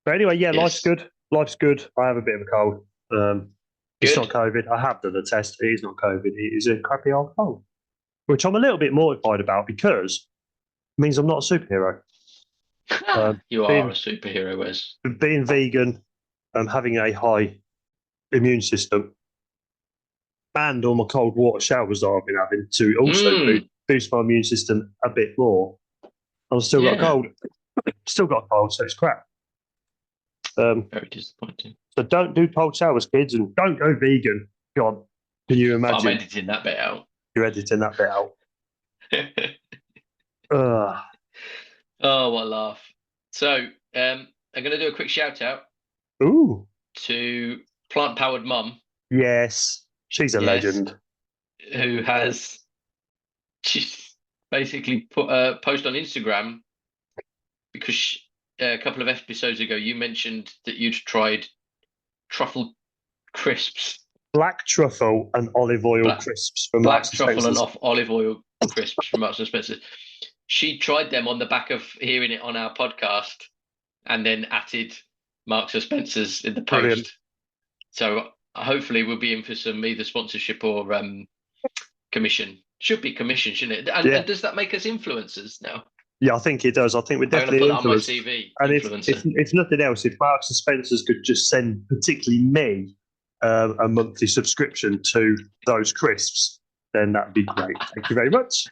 But anyway, yeah, life's Yes. good. Life's good. I have a bit of a cold. It's not Good. COVID. I have done the test. It is not COVID. It is a crappy old cold, which I'm a little bit mortified about because it means I'm not a superhero. You are a Being superhero, Wes. being vegan, having a high immune system, and all my cold water showers that I've been having to also Mm, boost my immune system a bit more. I've still got a yeah. cold. Still got a cold, so it's crap. Um, Very disappointing. so don't do cold showers, kids, and don't go vegan. God, can you I'm imagine? editing that bit out. You're editing that bit out. Ugh. Oh, what a laugh. So, I'm going to do a quick shout out Ooh, to Plant Powered Mum. yes, she's a Yes, legend. who has she's basically put a post on Instagram because a couple of episodes ago you mentioned that you'd tried truffle crisps, Black truffle and olive oil black crisps from black Marks and truffle and Spencer's. off olive oil crisps from Marks and Spencer. She tried them on the back of hearing it on our podcast, and then added Marks and Spencer's in the Brilliant. post. So hopefully we'll be in for some either sponsorship or commission. Should be commission, shouldn't it? And Yeah, does that make us influencers now? yeah, I think it does. I think we're I'm going to put definitely that on my influenced. CV, And if influencer. if nothing else, if Marks and Spencer's could just send particularly me a monthly subscription to those crisps, then that'd be great. Thank you very much.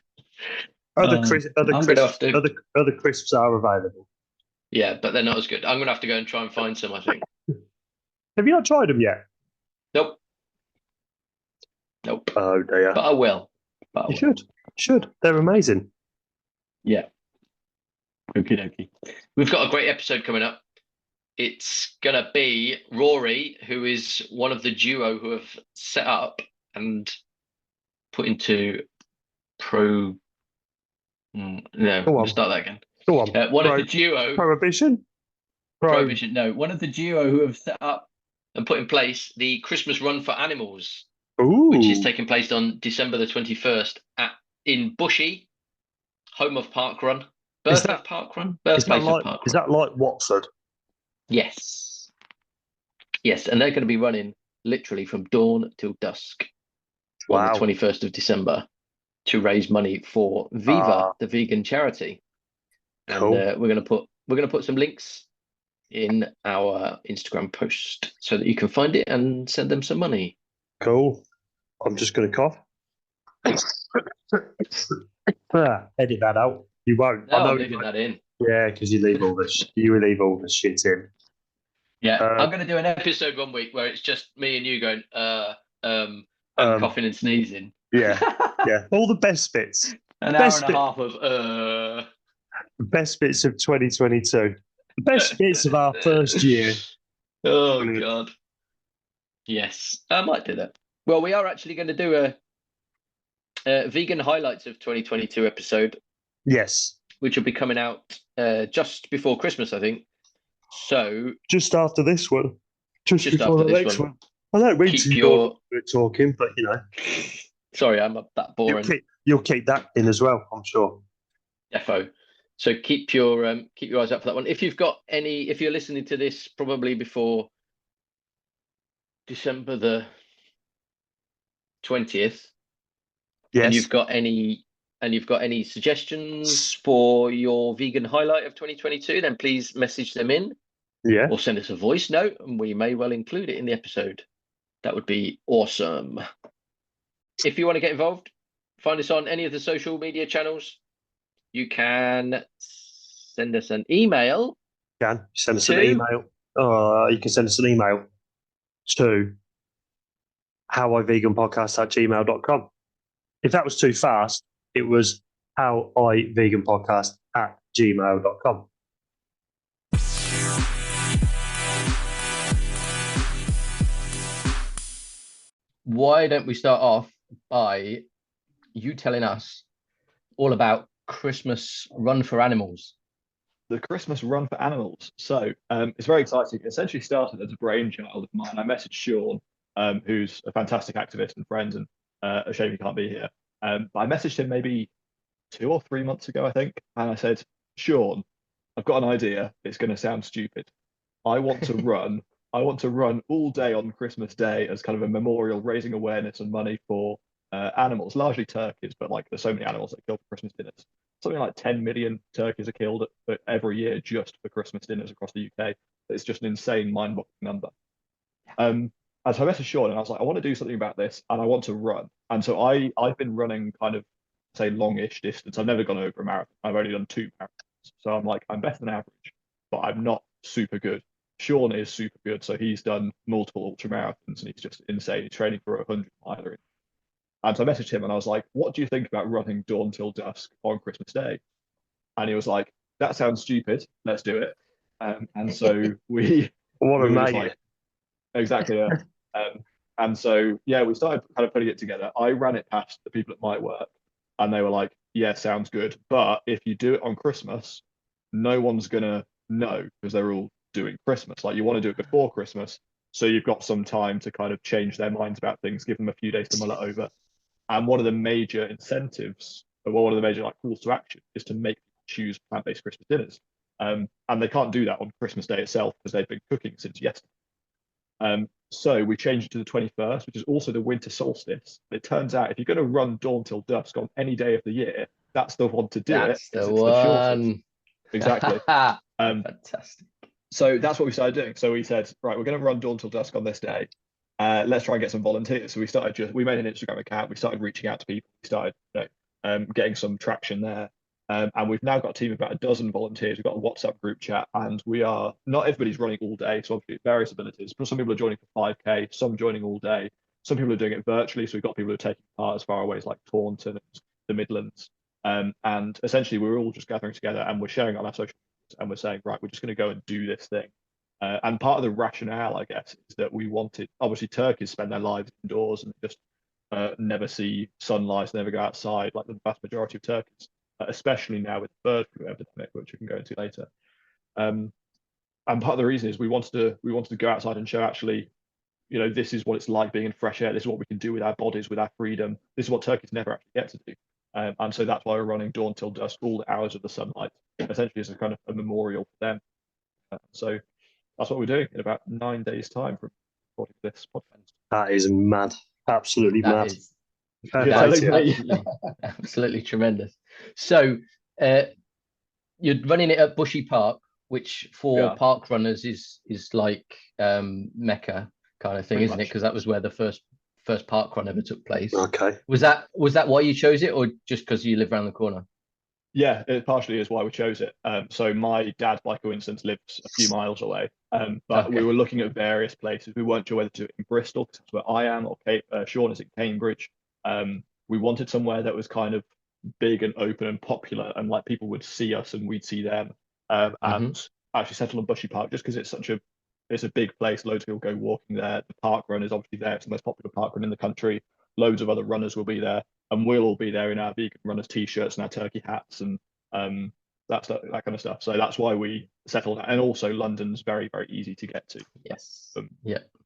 I'm going to have to, Other crisps are available. yeah, but they're not as good. I'm going to have to go and try and find some, I think. Have you not tried them yet? Nope, nope. Oh dear. But I will. But I You will. should. Should. They're amazing. Yeah. Okie dokie. We've got a great episode coming up. It's going to be Rory, who is one of the duo who have set up and put into pro. No, Go we'll on. start that again. Go on. One of the duo, Prohibition? Pro. Prohibition, no, one of the duo who have set up and put in place the Christmas Run for Animals, which is Ooh. taking place on December the 21st in Bushy, home of Park Run, Is that birthplace of Park is Run. that like Watford? Yes, yes, and they're going to be running literally from dawn till dusk on the Wow. 21st of December to raise money for Viva, Ah, the vegan charity. And cool. we're gonna put some links in our Instagram post so that you can find it and send them some money. Cool. I'm just gonna cough. Edit that out. You won't. I No, know I'm you leaving won't. that in. Yeah, because you leave all the shit in. Yeah, Uh, I'm going to do an episode one week where it's just me and you going, and um, coughing and sneezing. yeah, yeah. All the best bits. An hour and Best a bit. half of The best bits of 2022. The best bits of our first year. Oh Brilliant. God. Yes, I might do that. Well, we are actually going to do a vegan highlights of 2022 episode, Yes. which will be coming out just before Christmas, I think. So Just after this one. Just just before after the this next one, one. I don't mean to keep yawn your. when we're talking, but you know, Sorry, I'm that boring. you'll keep that in as well, I'm sure. Defo. So keep your eyes out for that one. If you're listening to this probably before December the 20th, and Yes. you've got any suggestions for your vegan highlight of 2022, then please message them in Yeah. or send us a voice note, and we may well include it in the episode. That would be awesome. If you want to get involved, find us on any of the social media channels. You can send us an email Can send us an to email. You can send us an email to howiveganpodcast@gmail.com. If that was too fast, it was howiveganpodcast@gmail.com. why don't we start off by you telling us all about Christmas Run for Animals? The Christmas Run for Animals. So it's very exciting. It essentially started as a brainchild of mine. I messaged Sean, who's a fantastic activist and friend, and a shame he can't be here. But I messaged him maybe 2 or 3 months ago, I think, and I said, Sean, I've got an idea. It's going to sound stupid. I want to run. I want to run all day on Christmas Day as kind of a memorial, raising awareness and money for animals, largely turkeys, but like there's so many animals that are killed for Christmas dinners. Something like 10 million turkeys are killed every year just for Christmas dinners across the UK. It's just an insane, mind-boggling number. And so I messaged Sean and I was like, I want to do something about this and I want to run. And so I've been running kind of, say, longish distance. I've never gone over a marathon. I've only done 2 marathons. So I'm like, I'm better than average, but I'm not super good. Sean is super good. So he's done multiple ultra marathons and he's just insane. He's training for a 100-miler. And so I messaged him and I was like, what do you think about running dawn till dusk on Christmas Day? And he was like, that sounds stupid. Let's do it. And so we What a we were just mate. like, exactly. Yeah. And so, yeah, we started kind of putting it together. I ran it past the people at my work and they were like, yeah, sounds good. But if you do it on Christmas, no one's going to know because they're all doing Christmas. Like you want to do it before Christmas. So you've got some time to kind of change their minds about things, give them a few days to mull it over. And one of the major incentives, or one of the major like calls to action, is to make people choose plant-based Christmas dinners. And they can't do that on Christmas Day itself because they've been cooking since yesterday. So we changed it to the 21st, which is also the winter solstice. It turns out if you're going to run dawn till dusk on any day of the year, that's the one to do it. That's the It's one. the shortest. Exactly. Fantastic. So that's what we started doing. So we said, right, we're going to run dawn till dusk on this day. Let's try and get some volunteers. So we made an Instagram account. We started reaching out to people. We started getting some traction there. And we've now got a team of about a dozen volunteers. We've got a WhatsApp group chat, and not everybody's running all day. So obviously various abilities. But some people are joining for 5K, some joining all day. Some people are doing it virtually. So we've got people who are taking part as far away as like Taunton and the Midlands. And essentially we're all just gathering together and we're sharing on our social media and we're saying, right, we're just going to go and do this thing. And part of the rationale, I guess, is that we wanted, obviously turkeys spend their lives indoors and just never see sunlight, never go outside like the vast majority of turkeys, especially now with the bird flu epidemic, which we can go into later. And part of the reason is we wanted to go outside and show actually, this is what it's like being in fresh air. This is what we can do with our bodies, with our freedom. This is what turkeys never actually get to do. And so that's why we're running dawn till dusk, all the hours of the sunlight, essentially as a kind of a memorial for them. So that's what we're doing in about 9 days' time from recording this podcast. That is mad. Absolutely mad. Absolutely tremendous. So you're running it at Bushy Park, which for park runners is like Mecca kind of thing, isn't it? Because that was where the first park run ever took place. Okay. Was that why you chose it, or just because you live around the corner? Yeah, it partially is why we chose it. So my dad, by coincidence, lives a few miles away. But we were looking at various places. We weren't sure whether to do it in Bristol, because that's where I am, or Sean is in Cambridge. We wanted somewhere that was kind of big and open and popular, and like people would see us and we'd see them. And actually settled on Bushy Park just because it's a big place. Loads of people go walking there. The park run is obviously there. It's the most popular park run in the country. Loads of other runners will be there. And we'll all be there in our vegan runners t-shirts and our turkey hats and that kind of stuff. So that's why we settled. And also London's very, very easy to get to. Yes.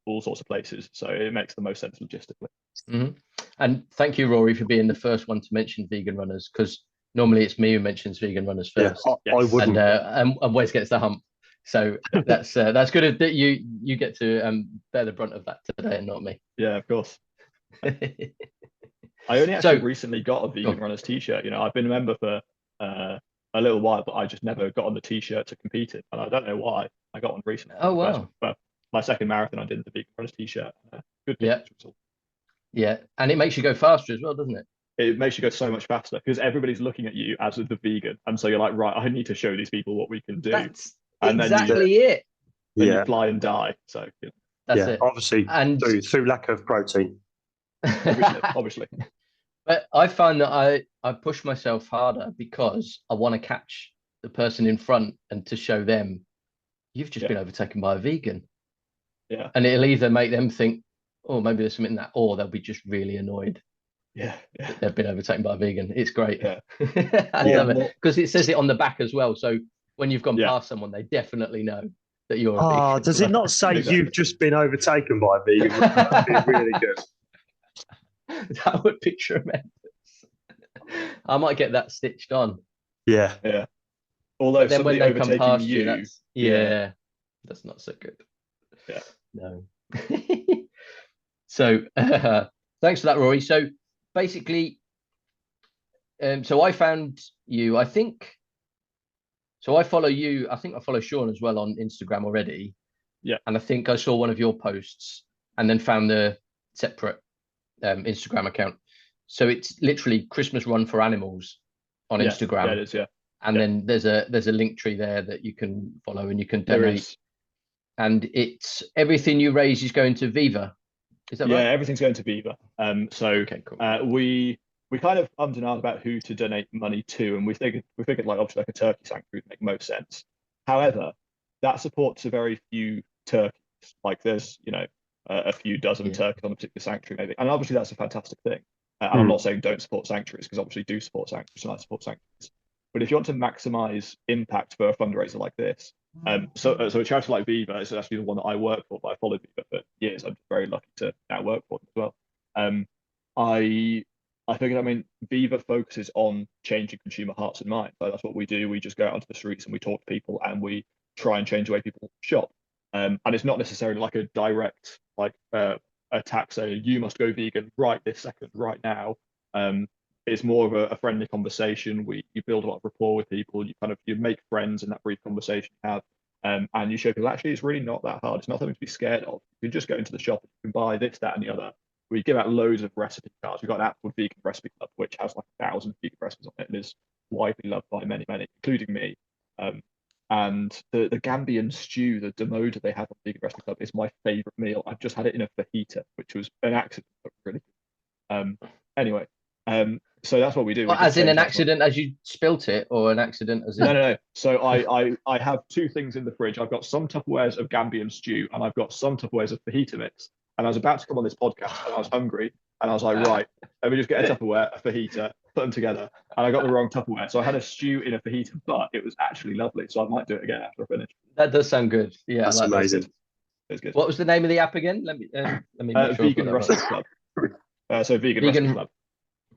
All sorts of places. So it makes the most sense logistically. And thank you, Rory, for being the first one to mention vegan runners, because normally it's me who mentions vegan runners first. Yeah, I wouldn't. And Wes gets the hump. So that's good that you get to bear the brunt of that today and not me. Yeah, of course. I only actually recently got a vegan runners t-shirt. I've been a member for a little while, but I just never got on the t-shirt to compete in, and I don't know why. I got one recently. Oh wow! But my second marathon, I did the vegan runners t-shirt. Good. Yeah, and it makes you go faster as well, doesn't it? It makes you go so much faster because everybody's looking at you as the vegan, and so you're like, right, I need to show these people what we can do. That's exactly it. Then you fly and die. So that's it. Obviously, and through lack of protein. Obviously. But I find that I push myself harder because I want to catch the person in front and to show them you've just been overtaken by a vegan. Yeah. And it'll either make them think, oh, maybe there's something in that, or they'll be just really annoyed. Yeah. They've been overtaken by a vegan. It's great. Yeah. I love it because it says it on the back as well. So when you've gone past someone, they definitely know that you're a vegan. Does it not say you've just been overtaken by a vegan? That would be really good. That would be tremendous. I might get that stitched on. Yeah. Although then when they come past you, That's not so good. Yeah. No. So thanks for that, Rory. So basically, so I found you, I think. So I follow you. I think I follow Sean as well on Instagram already. Yeah. And I think I saw one of your posts and then found the separate Instagram account. So it's literally Christmas Run for Animals on Instagram. Yeah, it is. Yeah. And then there's a link tree there that you can follow and you can There donate. is. And it's everything you raise is going to Viva. Is that right? Yeah, everything's going to Viva. So Okay, cool. we kind of ummed and ahed about who to donate money to, and we figured like obviously like a turkey sanctuary would make most sense. However, that supports a very few turkeys. Like there's a few dozen turkeys on a particular sanctuary maybe, and obviously that's a fantastic thing. And I'm not saying don't support sanctuaries, because obviously do support sanctuaries and I support sanctuaries. But if you want to maximize impact for a fundraiser like this, so a charity like Viva is actually the one that I work for, but I followed Viva for years. I'm very lucky to now work for them as well. I figured, I mean, Viva focuses on changing consumer hearts and minds. Like that's what we do. We just go out onto the streets and we talk to people and we try and change the way people shop. And it's not necessarily like a direct attack saying you must go vegan right this second, right now. It's more of a friendly conversation. You build a lot of rapport with people. You make friends in that brief conversation you have, and you show people actually it's really not that hard. It's not something to be scared of. You can just go into the shop and you can buy this, that, and the other. We give out loads of recipe cards. We've got an app called Vegan Recipe Club, which has like 1,000 vegan recipes on it and is widely loved by many, including me. And the Gambian stew, the demoda they have on Vegan Recipe Club, is my favorite meal. I've just had it in a fajita, which was an accident, but really good. Anyway. So that's what we do. Well, as in an accident as you spilt it, or an accident as in... No. So I have two things in the fridge. I've got some Tupperwares of Gambian stew, and I've got some Tupperwares of fajita mix. And I was about to come on this podcast, and I was hungry, and I was like, right, let me just get a Tupperware, a fajita, put them together. And I got the wrong Tupperware, so I had a stew in a fajita, but it was actually lovely. So I might do it again after I finish. That does sound good. Yeah, that's amazing. It's good. What was the name of the app again? Let me make sure Vegan Recipe Club. So Vegan Recipe Club.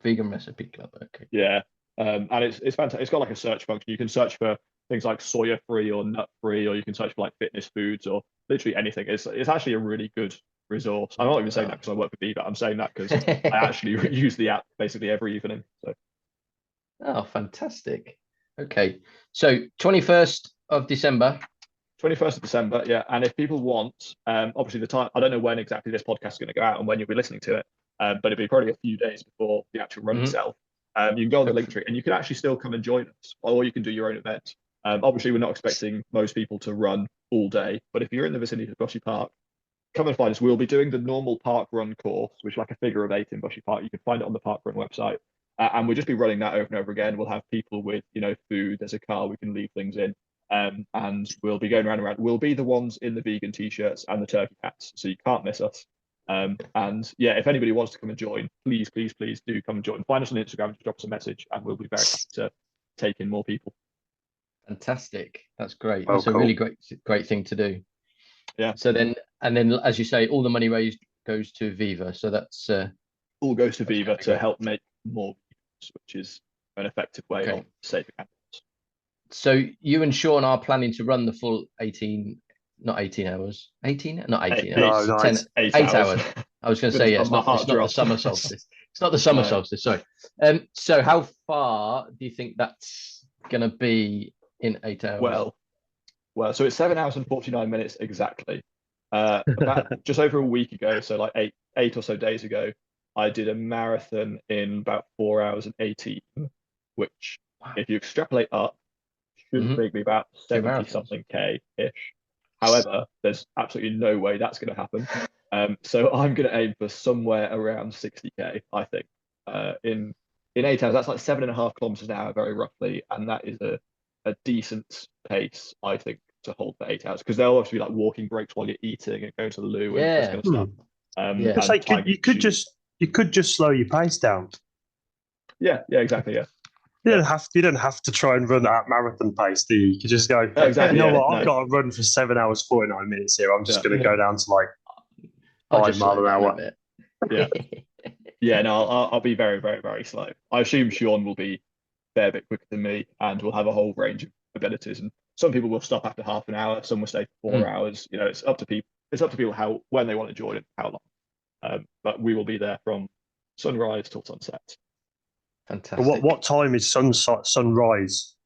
Vegan Recipe Club. Okay. Yeah, and it's fantastic. It's got like a search function. You can search for things like soya free or nut free, or you can search for like fitness foods or literally anything. It's actually a really good resource. I'm not even saying that because I work for Viva. I'm saying that because I actually use the app basically every evening. So. Oh, fantastic. Okay, so 21st of December. 21st of December, yeah. And if people want, obviously the time, I don't know when exactly this podcast is going to go out and when you'll be listening to it. But it'll be probably a few days before the actual run itself. You can go on the link tree and you can actually still come and join us, or you can do your own event. Obviously, we're not expecting most people to run all day, but if you're in the vicinity of Bushy Park, come and find us. We'll be doing the normal park run course, which is like a figure of 8 in Bushy Park. You can find it on the park run website. And we'll just be running that over and over again. We'll have people with, food. There's a car we can leave things in. And we'll be going around. We'll be the ones in the vegan t-shirts and the turkey hats, so you can't miss us. And yeah, if anybody wants to come and join, please do come and join. Find us on Instagram, just drop us a message, and we'll be very happy to take in more people. Fantastic. That's great. That's a really great thing to do. Yeah. So then, as you say, all the money raised goes to Viva. So that's all goes to Viva to help make more videos, which is an effective way of saving animals. So you and Sean are planning to run the full 18 hours. 18? Not 18 hours. No, 8 hours. I was going to say, it's not the summer solstice. It's not the summer solstice, sorry. So how far do you think that's going to be in 8 hours? Well, so it's 7 hours and 49 minutes exactly. About just over a week ago, so like eight or so days ago, I did a marathon in about 4 hours and 18, which if you extrapolate up, should make me about 70 something K-ish. However, there's absolutely no way that's going to happen. So I'm going to aim for somewhere around 60K, I think. In 8 hours, that's like 7.5 kilometers an hour, very roughly. And that is a decent pace, I think, to hold for 8 hours. Because there'll obviously be like walking breaks while you're eating and going to the loo and this kind of stuff. You could just slow your pace down. Yeah, exactly, yeah. You don't have to try and run at marathon pace, do you? You could just go, exactly, you know what, I've got to run for 7 hours, 49 minutes here. I'm just going to go down to like 5 miles an hour. Yeah. Yeah, no, I'll be very, very, very slow. I assume Sean will be a fair bit quicker than me and will have a whole range of abilities. And some people will stop after half an hour, some will stay for 4 hours. You know, it's up to people. It's up to people when they want to join and how long. But we will be there from sunrise till sunset. Fantastic. What time is sunrise?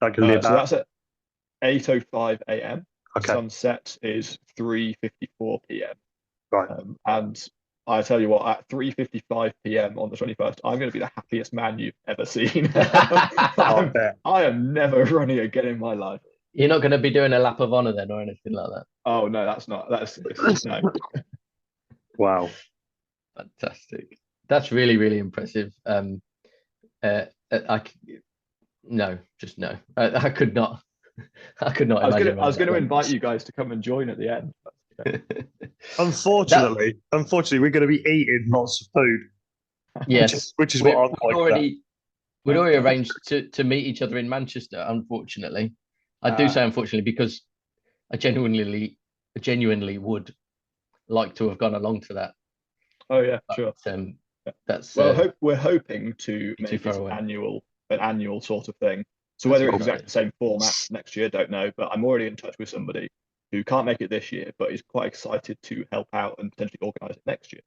That can be So about. that's at 8:05 a.m. Okay. Sunset is 3:54 p.m. Right. And I tell you what, at 3:55 p.m. on the 21st, I'm going to be the happiest man you've ever seen. I bet. I am never running again in my life. You're not going to be doing a lap of honor then, or anything like that. Oh no, that's no. Wow. Fantastic. That's really, really impressive. No, just no. I could not. I could not. I was going to invite you guys to come and join at the end. Unfortunately, we're going to be eating lots of food. Yes, which is what I'm quite. We'd already arranged to meet each other in Manchester. Unfortunately, I do say unfortunately because I genuinely would like to have gone along to that. Oh yeah, but, sure. That's we're hoping to make it an annual sort of thing. So whether it's exactly the same format next year, don't know. But I'm already in touch with somebody who can't make it this year, but is quite excited to help out and potentially organise it next year.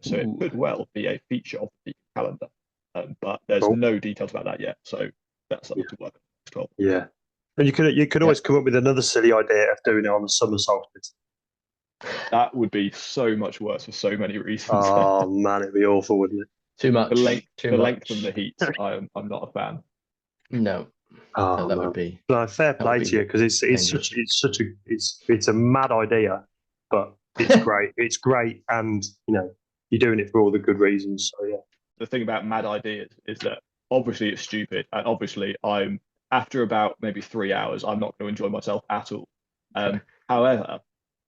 So it could well be a feature of the calendar, but there's no details about that yet. So that's something to work on. Yeah, and you could always come up with another silly idea of doing it on the summer solstice. That would be so much worse for so many reasons. Oh man, it'd be awful, wouldn't it? Too much. The length and the heat. I'm not a fan. No. Oh, that would be. No, fair play to you because it's a mad idea, but it's great. It's great, and you know you're doing it for all the good reasons. So yeah. The thing about mad ideas is that obviously it's stupid, and obviously I'm after about maybe 3 hours, I'm not going to enjoy myself at all. However,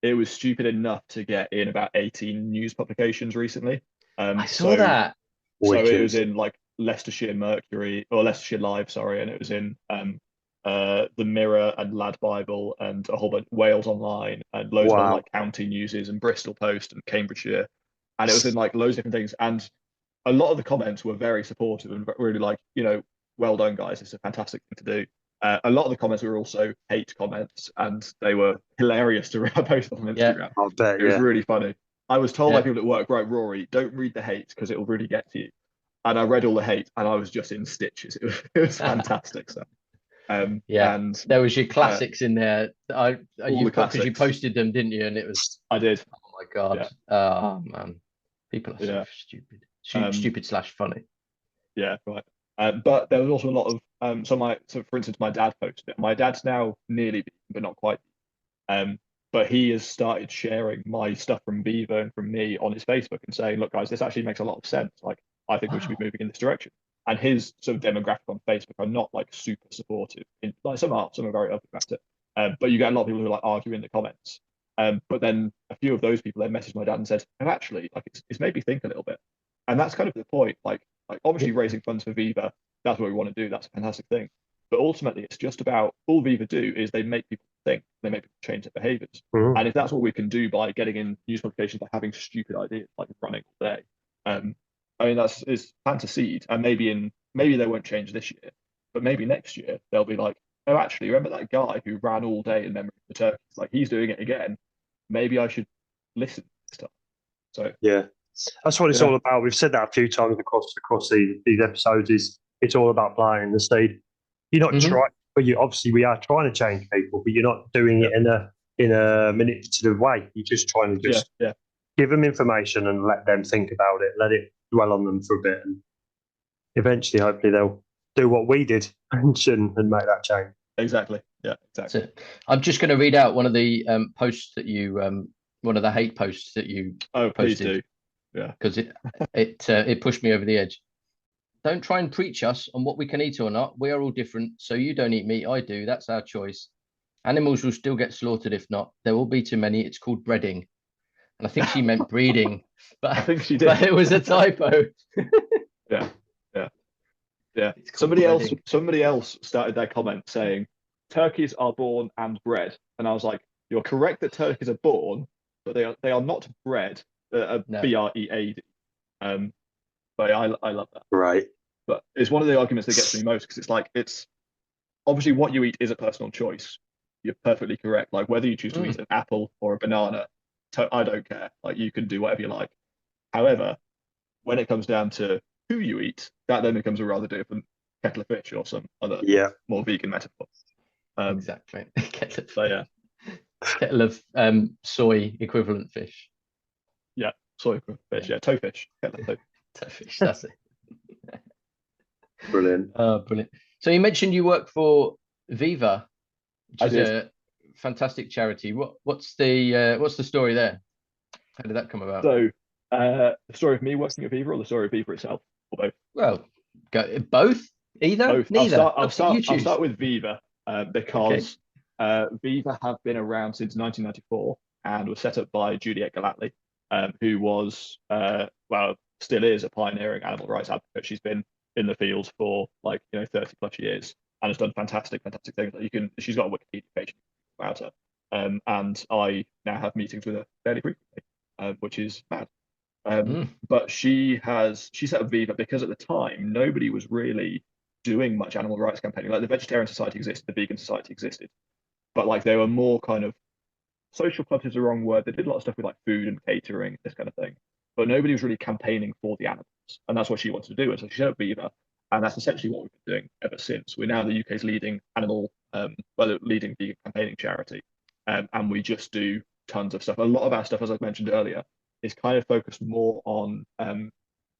it was stupid enough to get in about 18 news publications recently. I saw that. So it was in like Leicestershire Mercury or Leicestershire Live, sorry, and it was in the Mirror and Lad Bible and a whole bunch Wales Online and loads of other, like county newses and Bristol Post and Cambridgeshire, and it was in like loads of different things. And a lot of the comments were very supportive and really like, you know, well done guys, it's a fantastic thing to do. A lot of the comments were also hate comments, and they were hilarious to post on Instagram. I bet, it was really funny. I was told by people at work, right, Rory, don't read the hate because it will really get to you. And I read all the hate, and I was just in stitches. It was fantastic stuff. And there was your classics in there. Because you posted them, didn't you? And it was. I did. Oh my god! Oh man, people are so stupid. Stupid / funny. Yeah, right. But there was also a lot of so for instance, my dad posted it. My dad's now nearly vegan, but not quite. But he has started sharing my stuff from Viva and from me on his Facebook and saying, look, guys, this actually makes a lot of sense. Like, I think we should be moving in this direction. And his sort of demographic on Facebook are not like super supportive. Like some are very open about it. But you get a lot of people who like argue in the comments. But then a few of those people then messaged my dad and said, oh, actually, like it's made me think a little bit. And that's kind of the point. Like obviously raising funds for Viva, that's what we want to do. That's a fantastic thing. But ultimately, it's just about all Viva do is they make people think, they make people change their behaviors. And if that's what we can do by getting in news publications, by having stupid ideas like running all day, I mean, is plant a seed, and maybe they won't change this year, but maybe next year they'll be like, oh, actually, remember that guy who ran all day in memory of the turkeys? Like he's doing it again. Maybe I should listen this time. So yeah, that's what it's all about. We've said that a few times across these episodes. It's all about planting the seed. You're not trying, but we are trying to change people, but you're not doing it in a manipulative way. You're just trying to give them information and let them think about it, let it dwell on them for a bit, and eventually, hopefully, they'll do what we did and make that change. Exactly. Yeah, exactly. So, I'm just going to read out one of the posts that you, one of the hate posts that you posted. Please do. Yeah, because it pushed me over the edge. Don't try and preach us on what we can eat or not. We are all different. So you don't eat meat, I do. That's our choice. Animals will still get slaughtered if not. There will be too many. It's called breeding. And I think she meant breeding, but I think she did. But it was a typo. Yeah. Somebody else started their comment saying, turkeys are born and bred. And I was like, you're correct that turkeys are born, but they are not bred. No. BREAD. But I love that. Right. But it's one of the arguments that gets me most because it's like obviously what you eat is a personal choice. You're perfectly correct. Like whether you choose to eat an apple or a banana, I don't care. Like you can do whatever you like. However, when it comes down to who you eat, that then becomes a rather different kettle of fish or some other more vegan metaphor. Exactly. So yeah, Kettle of soy equivalent fish. yeah, soy fish, yeah, toefish, kettle of Toefish, that's it. Brilliant. Brilliant. So you mentioned you work for Viva, which is a fantastic charity. What's the story there? How did that come about? So the story of me working at Viva or the story of Viva itself, or both? Well, both, either, Both. neither. I'll start with Viva because Viva have been around since 1994 and was set up by Juliet Galatly, who was well, still is a pioneering animal rights advocate. She's been in the field for 30 plus years and has done fantastic things. She's got a Wikipedia page about her, and I now have meetings with her fairly frequently, which is mad. But she set up Viva because at the time nobody was really doing much animal rights campaigning. Like the Vegetarian Society existed, the Vegan Society existed, but like they were more kind of social clubs is the wrong word. They did a lot of stuff with like food and catering, this kind of thing, but nobody was really campaigning for the animals, and that's what she wanted to do. And so she set up Viva, and that's essentially what we've been doing ever since. We're now the UK's leading leading vegan campaigning charity, and we just do tons of stuff. A lot of our stuff, as I mentioned earlier, is kind of focused more on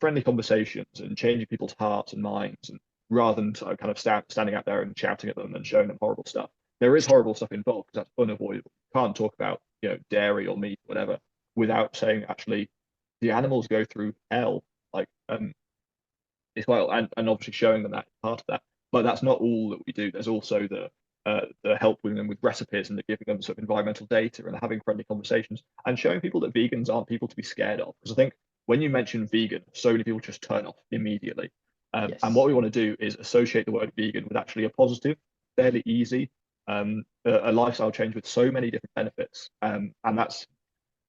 friendly conversations and changing people's hearts and minds, and rather than kind of standing out there and shouting at them and showing them horrible stuff. There is horrible stuff involved because that's unavoidable. You can't talk about dairy or meat or whatever without saying actually the animals go through hell as well, and obviously showing them that part of that. But that's not all that we do. There's also the helping them with recipes and the giving them sort of environmental data and having friendly conversations and showing people that vegans aren't people to be scared of. Because I think when you mention vegan, so many people just turn off immediately. Yes. And what we want to do is associate the word vegan with actually a positive, fairly easy, a lifestyle change with so many different benefits. And that's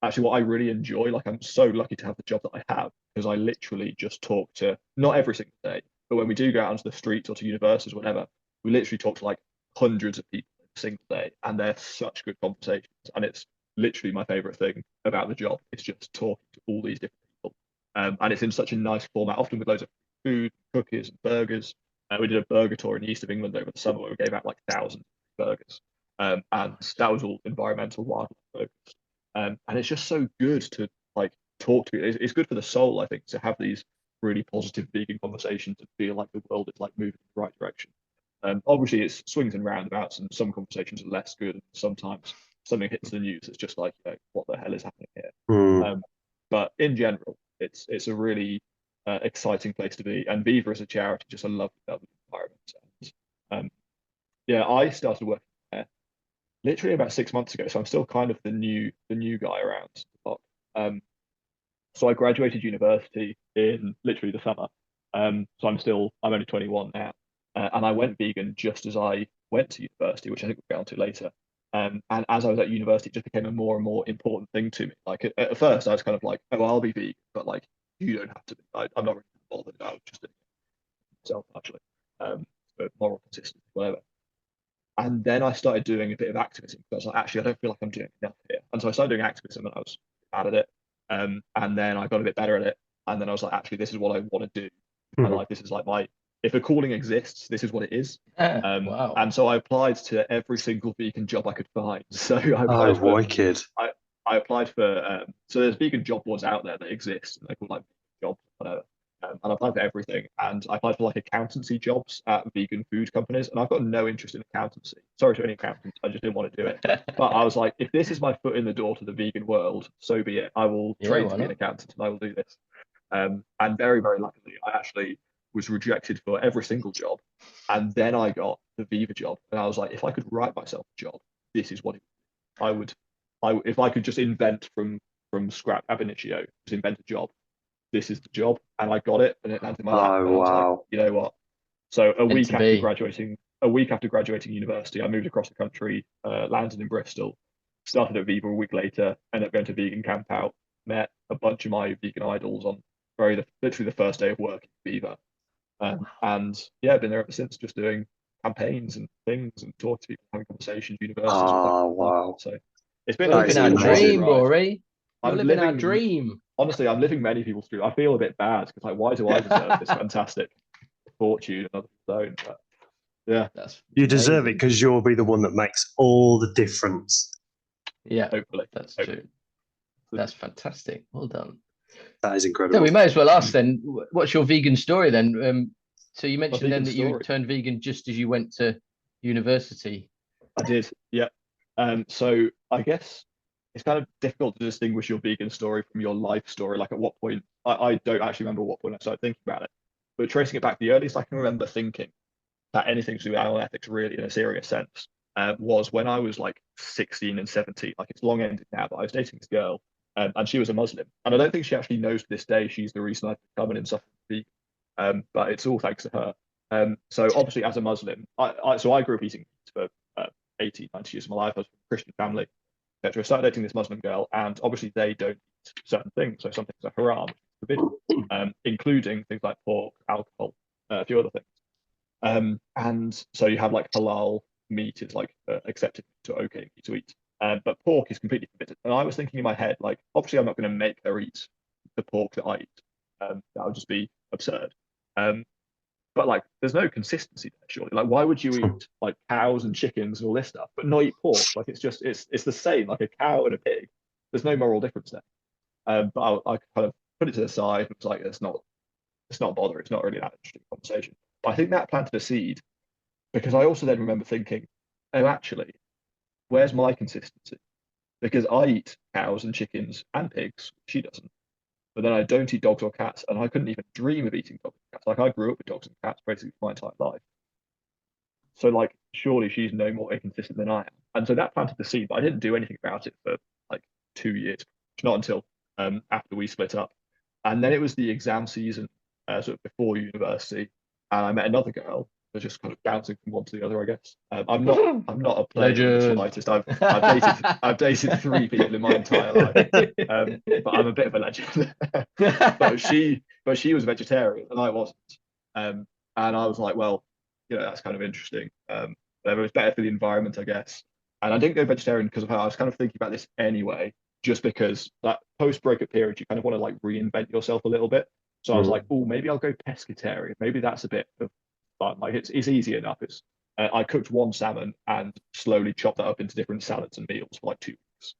actually what I really enjoy. Like I'm so lucky to have the job that I have because I literally just talk to, not every single day, but when we do go out onto the streets or to universities, whatever, we literally talk to like hundreds of people a single day, and they're such good conversations. And it's literally my favorite thing about the job. It's just talking to all these different people, and it's in such a nice format, often with loads of food, cookies, and burgers. We did a burger tour in the east of England over the summer where we gave out like thousands of burgers, and that was all environmental wildlife focused. And it's just so good to like talk to. It's good for the soul, I think, to have these really positive vegan conversations and feel like the world is like moving in the right direction. Obviously, it's swings and roundabouts, and some conversations are less good, and sometimes something hits the news. It's just like, what the hell is happening here? But in general, it's a really exciting place to be. And Viva as a charity, just a lovely, lovely environment. And, I started working there literally about 6 months ago, so I'm still kind of the new guy around the block. So I graduated university in literally the summer. So I'm only 21 now. And I went vegan just as I went to university, which I think we'll get onto later. And as I was at university, it just became a more and more important thing to me. Like at first, I was kind of like, "Oh, I'll be vegan," but like, you don't have to be. I'm not really bothered. I was just doing it myself, actually, for moral consistency, whatever. And then I started doing a bit of activism because I was like, actually, I don't feel like I'm doing enough here. And so I started doing activism, and I was bad at it. And then I got a bit better at it. And then I was like, actually, this is what I want to do. And like, this is like if a calling exists, this is what it is. Wow. And so I applied to every single vegan job I could find. So I applied wicked. I applied for so there's vegan job boards out there that exist, and they're called like jobs, whatever. And I applied for everything, and I applied for like accountancy jobs at vegan food companies, and I've got no interest in accountancy. Sorry to any accountants, I just didn't want to do it. But I was like, if this is my foot in the door to the vegan world, so be it. I will train to be an accountant, and I will do this. And very, very luckily, I actually was rejected for every single job, and then I got the Viva job, and I was like, if I could write myself a job, this is what I would. If I could just invent from scrap ab initio, just invent a job, this is the job. And I got it, and it landed in my lap. And I was like, you know what? So a week after graduating university, I moved across the country, landed in Bristol, started at Viva a week later, ended up going to Vegan Camp Out, met a bunch of my vegan idols on literally the first day of work at Viva. And yeah, I've been there ever since, just doing campaigns and things and talk to people, having conversations, universities. Oh, wow. So it's been You're That is living our amazing. dream, Rory. You're I'm living our living dream. honestly, I'm living many people's dream. I feel a bit bad because like, why do I deserve this fantastic fortune and other people don't? But yeah, That's You deserve it amazing. because you'll be the one that makes all the difference. Yeah, hopefully. that's true. That's fantastic. Well done. That is So incredible. we may as well ask then, what's your vegan story then? So you mentioned then vegan that you story. turned vegan just as you went to university. I did, yeah. So I guess it's kind of difficult to distinguish your vegan story from your life story. Like at what point, I don't actually remember what point I started thinking about it, but tracing it back, the earliest I can remember thinking that anything to do with animal ethics really in a serious sense was when I was like 16 and 17. Like it's long ended now, but I was dating this girl and she was a Muslim. And I don't think she actually knows to this day she's the reason I've become an insufferable vegan. But it's all thanks to her. So obviously as a Muslim, I grew up eating meat for 80, 90 years of my life. I was from a Christian family, etc. I started dating this Muslim girl, and obviously they don't eat certain things. So some things are haram, forbidden, including things like pork, alcohol, a few other things. And so you have like halal meat is like accepted to okay meat to eat, but pork is completely forbidden. And I was thinking in my head, like, obviously I'm not going to make her eat the pork that I eat. That would just be absurd. But like, there's no consistency there, surely. Like, why would you eat like cows and chickens and all this stuff, but not eat pork? Like, it's the same. Like a cow and a pig. There's no moral difference there. But I kind of put it to the side. It was like, it's not bother. It's not really that interesting conversation. But I think that planted a seed because I also then remember thinking, oh, actually, where's my consistency? Because I eat cows and chickens and pigs. She doesn't. But then I don't eat dogs or cats, and I couldn't even dream of eating dogs and cats. Like I grew up with dogs and cats basically my entire life. So like, surely she's no more inconsistent than I am. And so that planted the seed, but I didn't do anything about it for like 2 years, not until after we split up. And then it was the exam season, sort of before university, and I met another girl. They're just kind of bouncing from one to the other, I guess. I'm not a player in the slightest. I've dated 3 people in my entire life, but I'm a bit of a legend. but she was vegetarian and I wasn't, and I was like, well, that's kind of interesting. It was better for the environment, I guess. And I didn't go vegetarian because of how I was kind of thinking about this anyway, just because that post breakup period, you kind of want to like reinvent yourself a little bit. So I was like, oh, maybe I'll go pescatarian. Maybe that's a bit of fun. Like it's easy enough. It's I cooked one salmon and slowly chopped that up into different salads and meals for like 2 weeks,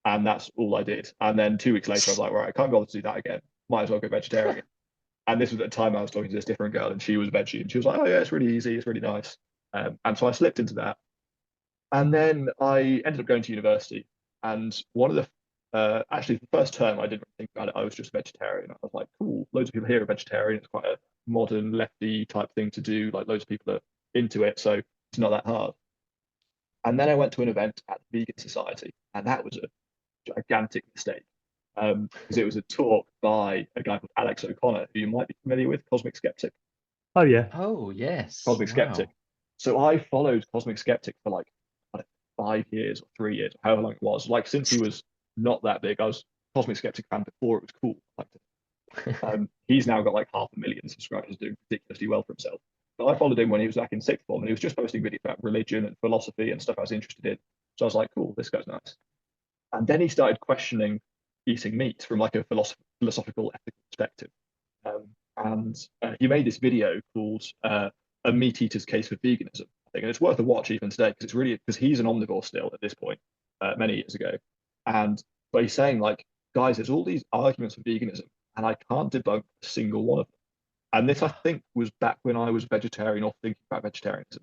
and that's all I did. And then 2 weeks later, I was like, right, I can't bother to do that again. Might as well go vegetarian. And this was at the time I was talking to this different girl, and she was veggie, and she was like, oh yeah, it's really easy, it's really nice. And so I slipped into that, and then I ended up going to university. And one of the actually the first term I didn't really think about it. I was just vegetarian. I was like, cool, loads of people here are vegetarian. It's quite a modern lefty type thing to do. Like loads of people are into it, so it's not that hard. And then I went to an event at the Vegan Society, and that was a gigantic mistake because it was a talk by a guy called Alex O'Connor, who you might be familiar with, Cosmic Skeptic. Oh yeah. Oh yes. Cosmic Skeptic. So I followed Cosmic Skeptic for like 5 years or 3 years, or however long it was. Like since he was not that big, I was Cosmic Skeptic fan before it was cool. He's now got like 500,000 subscribers, doing ridiculously well for himself. But I followed him when he was back in sixth form, and he was just posting videos about religion and philosophy and stuff I was interested in. So I was like, cool, this guy's nice. And then he started questioning eating meat from like a philosophical, ethical perspective. And he made this video called "A Meat Eater's Case for Veganism," I think, and it's worth a watch even today because it's really because he's an omnivore still at this point, many years ago, but he's saying like, guys, there's all these arguments for veganism, and I can't debunk a single one of them. And this, I think, was back when I was vegetarian or thinking about vegetarianism,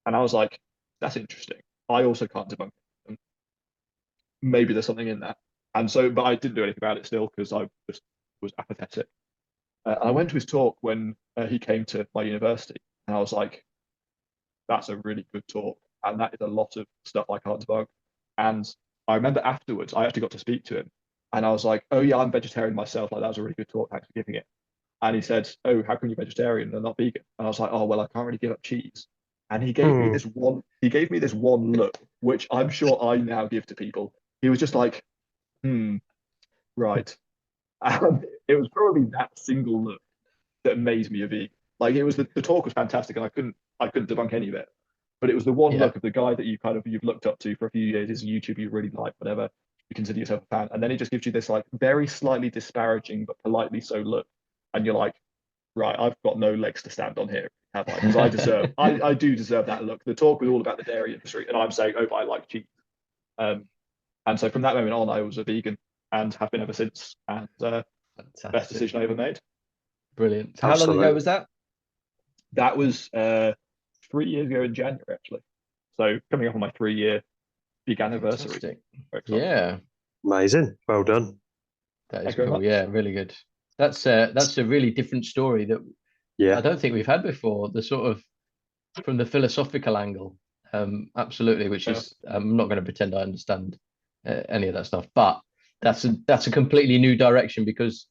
and I was like, that's interesting. I also can't debunk them. Maybe there's something in that. And so, but I didn't do anything about it still because I just was apathetic. I went to his talk when he came to my university, and I was like, that's a really good talk. And that is a lot of stuff I can't debunk. And I remember afterwards, I actually got to speak to him, and I was like, oh, yeah, I'm vegetarian myself. Like, that was a really good talk. Thanks for giving it. And he said, oh, how come you're vegetarian and not vegan? And I was like, oh, well, I can't really give up cheese. And he gave me this one look, which I'm sure I now give to people. He was just like, right. And it was probably that single look that made me a vegan. Like it was the talk was fantastic, and I couldn't debunk any of it. But it was the one Yeah. look of the guy that you've looked up to for a few years, is a YouTuber you really like, whatever, you consider yourself a fan, and then he just gives you this like very slightly disparaging but politely so look, and you're like, right, I've got no legs to stand on here, have I? Because I do deserve that look. The talk was all about the dairy industry, and I'm saying, oh, but I like cheese. And so from that moment on, I was a vegan and have been ever since, and best decision I ever made. Brilliant. How long ago was that? That was 3 years ago in January, actually. So coming up on my 3-year big anniversary. Yeah. Amazing. Well done. That is cool. Yeah, really good. That's a really different story that I don't think we've had before. The sort of from the philosophical angle, absolutely. Which is I'm not going to pretend I understand any of that stuff, but that's a completely new direction, because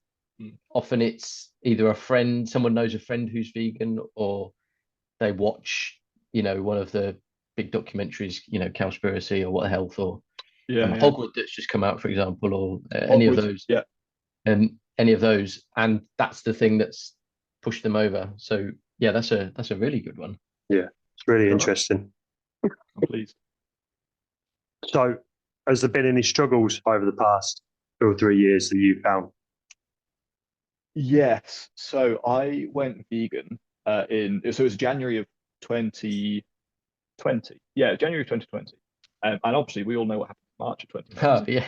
often it's either a friend, someone knows a friend who's vegan, or they watch, one of the big documentaries, Cowspiracy or What Health, or Hogwarts that's just come out, for example, or any of those. Yeah. Any of those, and that's the thing that's pushed them over. So yeah, that's a really good one. Yeah, it's really interesting. I'm pleased. So, has there been any struggles over the past 2 or 3 years that you found? Yes. So I went vegan so it was January of 2020. Yeah, January of 2020. And obviously we all know what happened in March of 2020. Yeah.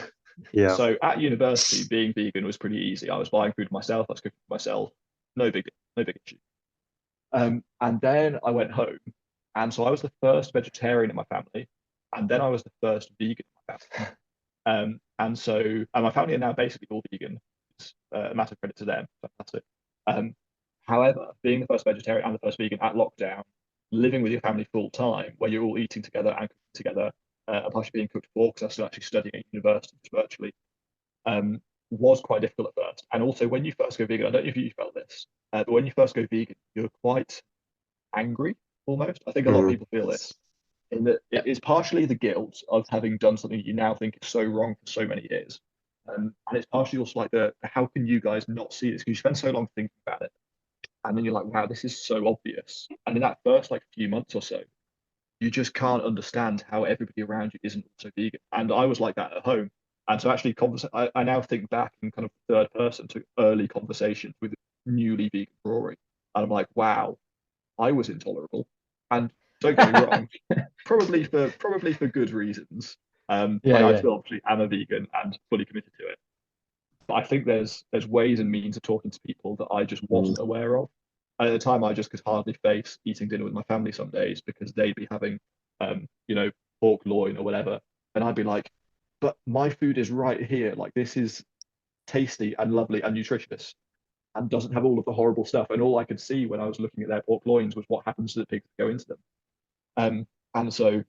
Yeah. So at university, being vegan was pretty easy. I was buying food myself, I was cooking for myself. No big issue. And then I went home, and so I was the first vegetarian in my family, and then I was the first vegan in my family. And my family are now basically all vegan. It's a massive credit to them. Fantastic. However, being the first vegetarian and the first vegan at lockdown, living with your family full time, where you're all eating together and cooking together, and partially being cooked for, because I was still actually studying at university virtually, was quite difficult at first. And also, when you first go vegan, I don't know if you felt this, but when you first go vegan, you're quite angry almost. I think a lot of people feel this, in that it is partially the guilt of having done something you now think is so wrong for so many years. And it's partially also like the how can you guys not see this? Because you spend so long thinking about it. And then you're like, wow, this is so obvious. And in that first few months or so, you just can't understand how everybody around you isn't also vegan. And I was like that at home. And so actually, I now think back in kind of third person to early conversations with newly vegan Rory. And I'm like, wow, I was intolerable. And don't get me wrong, probably for good reasons. I still obviously am a vegan and fully committed to it. But I think there's ways and means of talking to people that I just wasn't aware of. And at the time, I just could hardly face eating dinner with my family some days, because they'd be having, pork loin or whatever, and I'd be like, "But my food is right here. Like, this is tasty and lovely and nutritious, and doesn't have all of the horrible stuff." And all I could see when I was looking at their pork loins was what happens to the pigs that go into them. And so,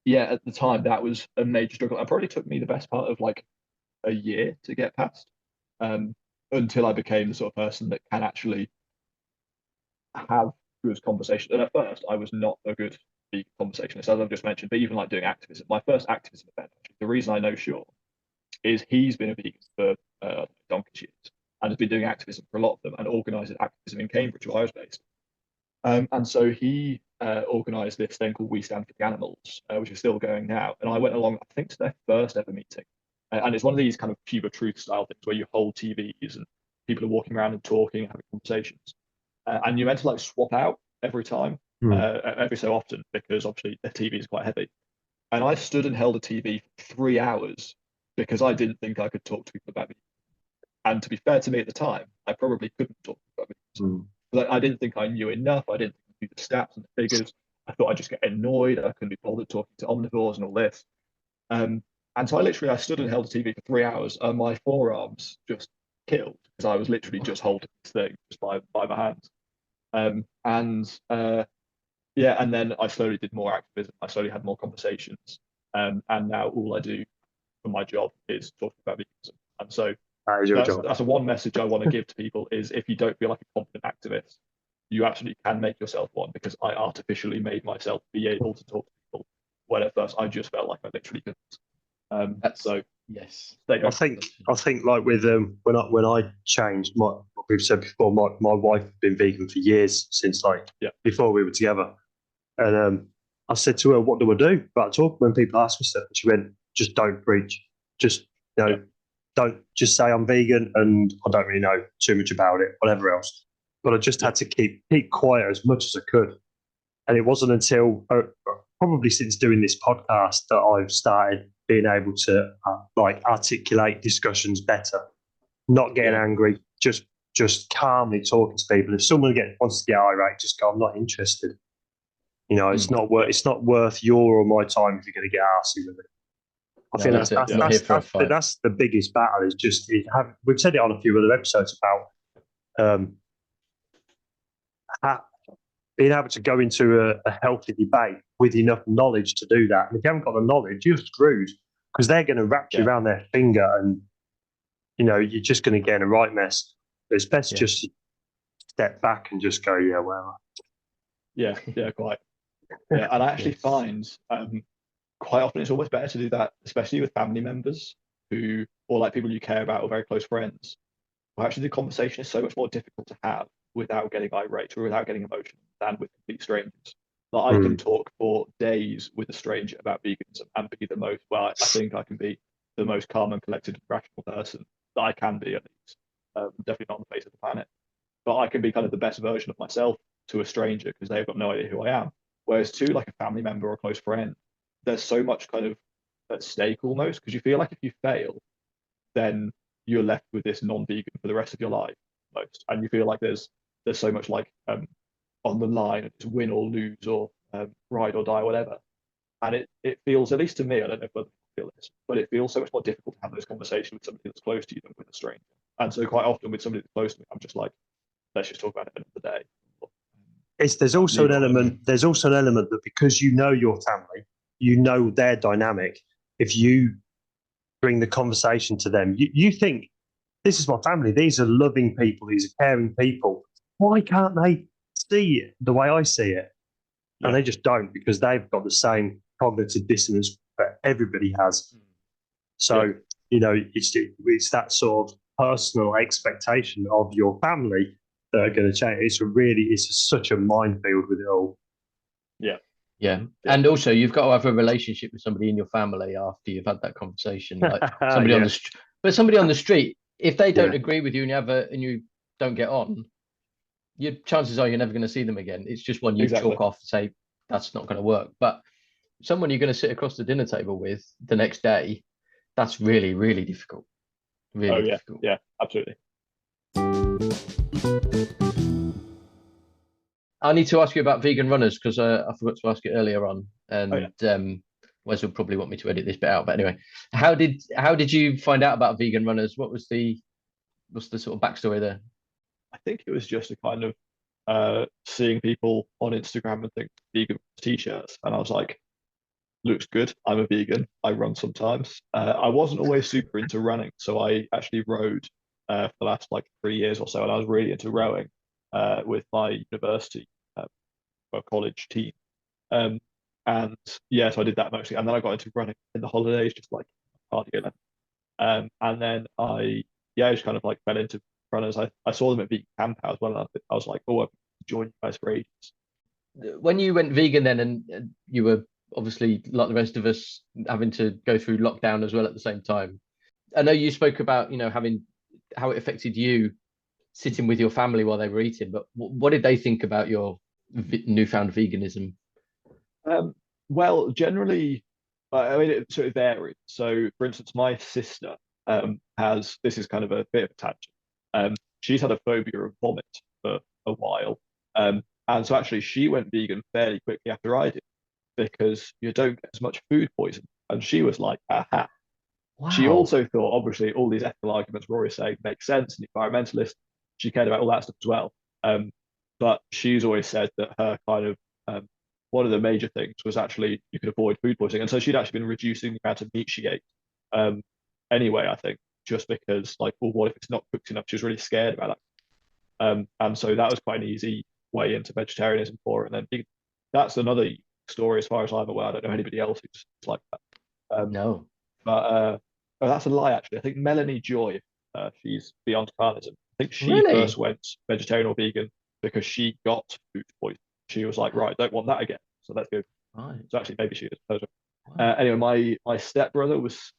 yeah, at the time, that was a major struggle. It probably took me the best part of a year to get past, until I became the sort of person that can actually have good conversation. And at first, I was not a good vegan conversationist, as I've just mentioned. But even doing activism, my first activism event, the reason I know Sean is he's been a vegan for donkey's years and has been doing activism for a lot of them, and organised activism in Cambridge, where I was based. And so he organised this thing called We Stand for the Animals, which is still going now. And I went along, I think, to their first ever meeting. And it's one of these kind of Cube of Truth style things where you hold TVs and people are walking around and talking and having conversations. And you're meant to swap out every time, every so often, because obviously the TV is quite heavy. And I stood and held a TV for 3 hours because I didn't think I could talk to people about it. And to be fair to me at the time, I probably couldn't talk about it. But I didn't think I knew enough. I didn't think I knew the stats and the figures. I thought I'd just get annoyed. I couldn't be bothered talking to omnivores and all this. And so I stood and held a TV for 3 hours, and my forearms just killed because I was literally just holding this thing just by my hands. And then I slowly did more activism. I slowly had more conversations. And now all I do for my job is talking about veganism. And so that's a one message I want to give to people is, if you don't feel like a confident activist, you absolutely can make yourself one, because I artificially made myself be able to talk to people when at first I just felt like I literally couldn't. Yes. I think with when I changed, my we've said before, my wife has been vegan for years, since before we were together. And I said to her, what do I do about talk when people ask me stuff? And she went, just don't preach. Just, don't just say I'm vegan and I don't really know too much about it, whatever else. But I just had to keep quiet as much as I could. And it wasn't until probably since doing this podcast that I've started being able to articulate discussions better, not getting angry, just calmly talking to people. If someone wants to get irate, just go, I'm not interested. It's not worth your or my time if you're going to get arsey with it. I think that's the biggest battle. We've said it on a few other episodes about being able to go into a healthy debate with enough knowledge to do that. And if you haven't got the knowledge, you're screwed, because they're going to wrap you around their finger, and you're just going to get in a right mess. It's best just step back and just go, well. Yeah, quite. Yeah, and I actually find quite often it's almost better to do that, especially with family members or like people you care about or very close friends. Well, actually, the conversation is so much more difficult to have without getting irate or without getting emotional than with complete strangers. Like I can talk for days with a stranger about veganism and be I think I can be the most calm and collected and rational person that I can be, at least. Definitely not on the face of the planet. But I can be kind of the best version of myself to a stranger because they've got no idea who I am. Whereas to like a family member or a close friend, there's so much kind of at stake almost, because you feel like if you fail, then you're left with this non-vegan for the rest of your life most, and you feel like there's so much on the line, it's win or lose or ride or die, whatever. And it feels, at least to me, I don't know if other people feel this, but it feels so much more difficult to have those conversations with somebody that's close to you than with a stranger. And so quite often with somebody that's close to me, I'm just like, let's just talk about it another day. There's also an element that because you know your family, you know their dynamic. If you bring the conversation to them, you think, this is my family, these are loving people, these are caring people. Why can't they see it the way I see it? And they just don't, because they've got the same cognitive dissonance that everybody has. So, it's that sort of personal expectation of your family that are going to change. It's such a minefield with it all. Yeah. And also you've got to have a relationship with somebody in your family after you've had that conversation. Like somebody on the street, if they don't agree with you and you don't get on, your chances are you're never going to see them again. It's just one you chalk off and say that's not going to work. But someone you're going to sit across the dinner table with the next day, that's really, really difficult. Really difficult. Yeah, absolutely. I need to ask you about vegan runners, because I forgot to ask it earlier on, and Wes will probably want me to edit this bit out. But anyway, how did you find out about vegan runners? What's the sort of backstory there? I think it was just a kind of seeing people on Instagram and think vegan t-shirts, and I was like, looks good. I'm a vegan. I run sometimes. I wasn't always super into running, so I actually rode for the last 3 years or so, and I was really into rowing with my university college team. So I did that mostly, and then I got into running in the holidays, just like cardio. And then I just kind of fell into runners. I saw them at Vegan Camp as well, and I was like, oh, I've joined you guys for ages. When you went vegan then, and you were obviously like the rest of us having to go through lockdown as well at the same time, I know you spoke about having how it affected you sitting with your family while they were eating, but what did they think about your newfound veganism? Well, generally, it sort of varied. So, for instance, my sister this is kind of a bit of a tangent. She's had a phobia of vomit for a while. And so actually she went vegan fairly quickly after I did, because you don't get as much food poison. And she was like, aha. Wow. She also thought, obviously, all these ethical arguments Rory saying make sense, and environmentalist. She cared about all that stuff as well. But she's always said that her kind of one of the major things was actually you could avoid food poisoning. And so she'd actually been reducing the amount of meat she ate anyway, I think, just because, what if it's not cooked enough? She was really scared about that. And so that was quite an easy way into vegetarianism for her. And then that's another story as far as I'm aware. I don't know anybody else who's like that. No. But that's a lie, actually. I think Melanie Joy, She's beyond carnism. I think she Really? first went vegetarian or vegan because she got food poisoning. She was like, right, don't want that again. So let's go. Right. So actually, maybe she is. Wow. Anyway, my stepbrother was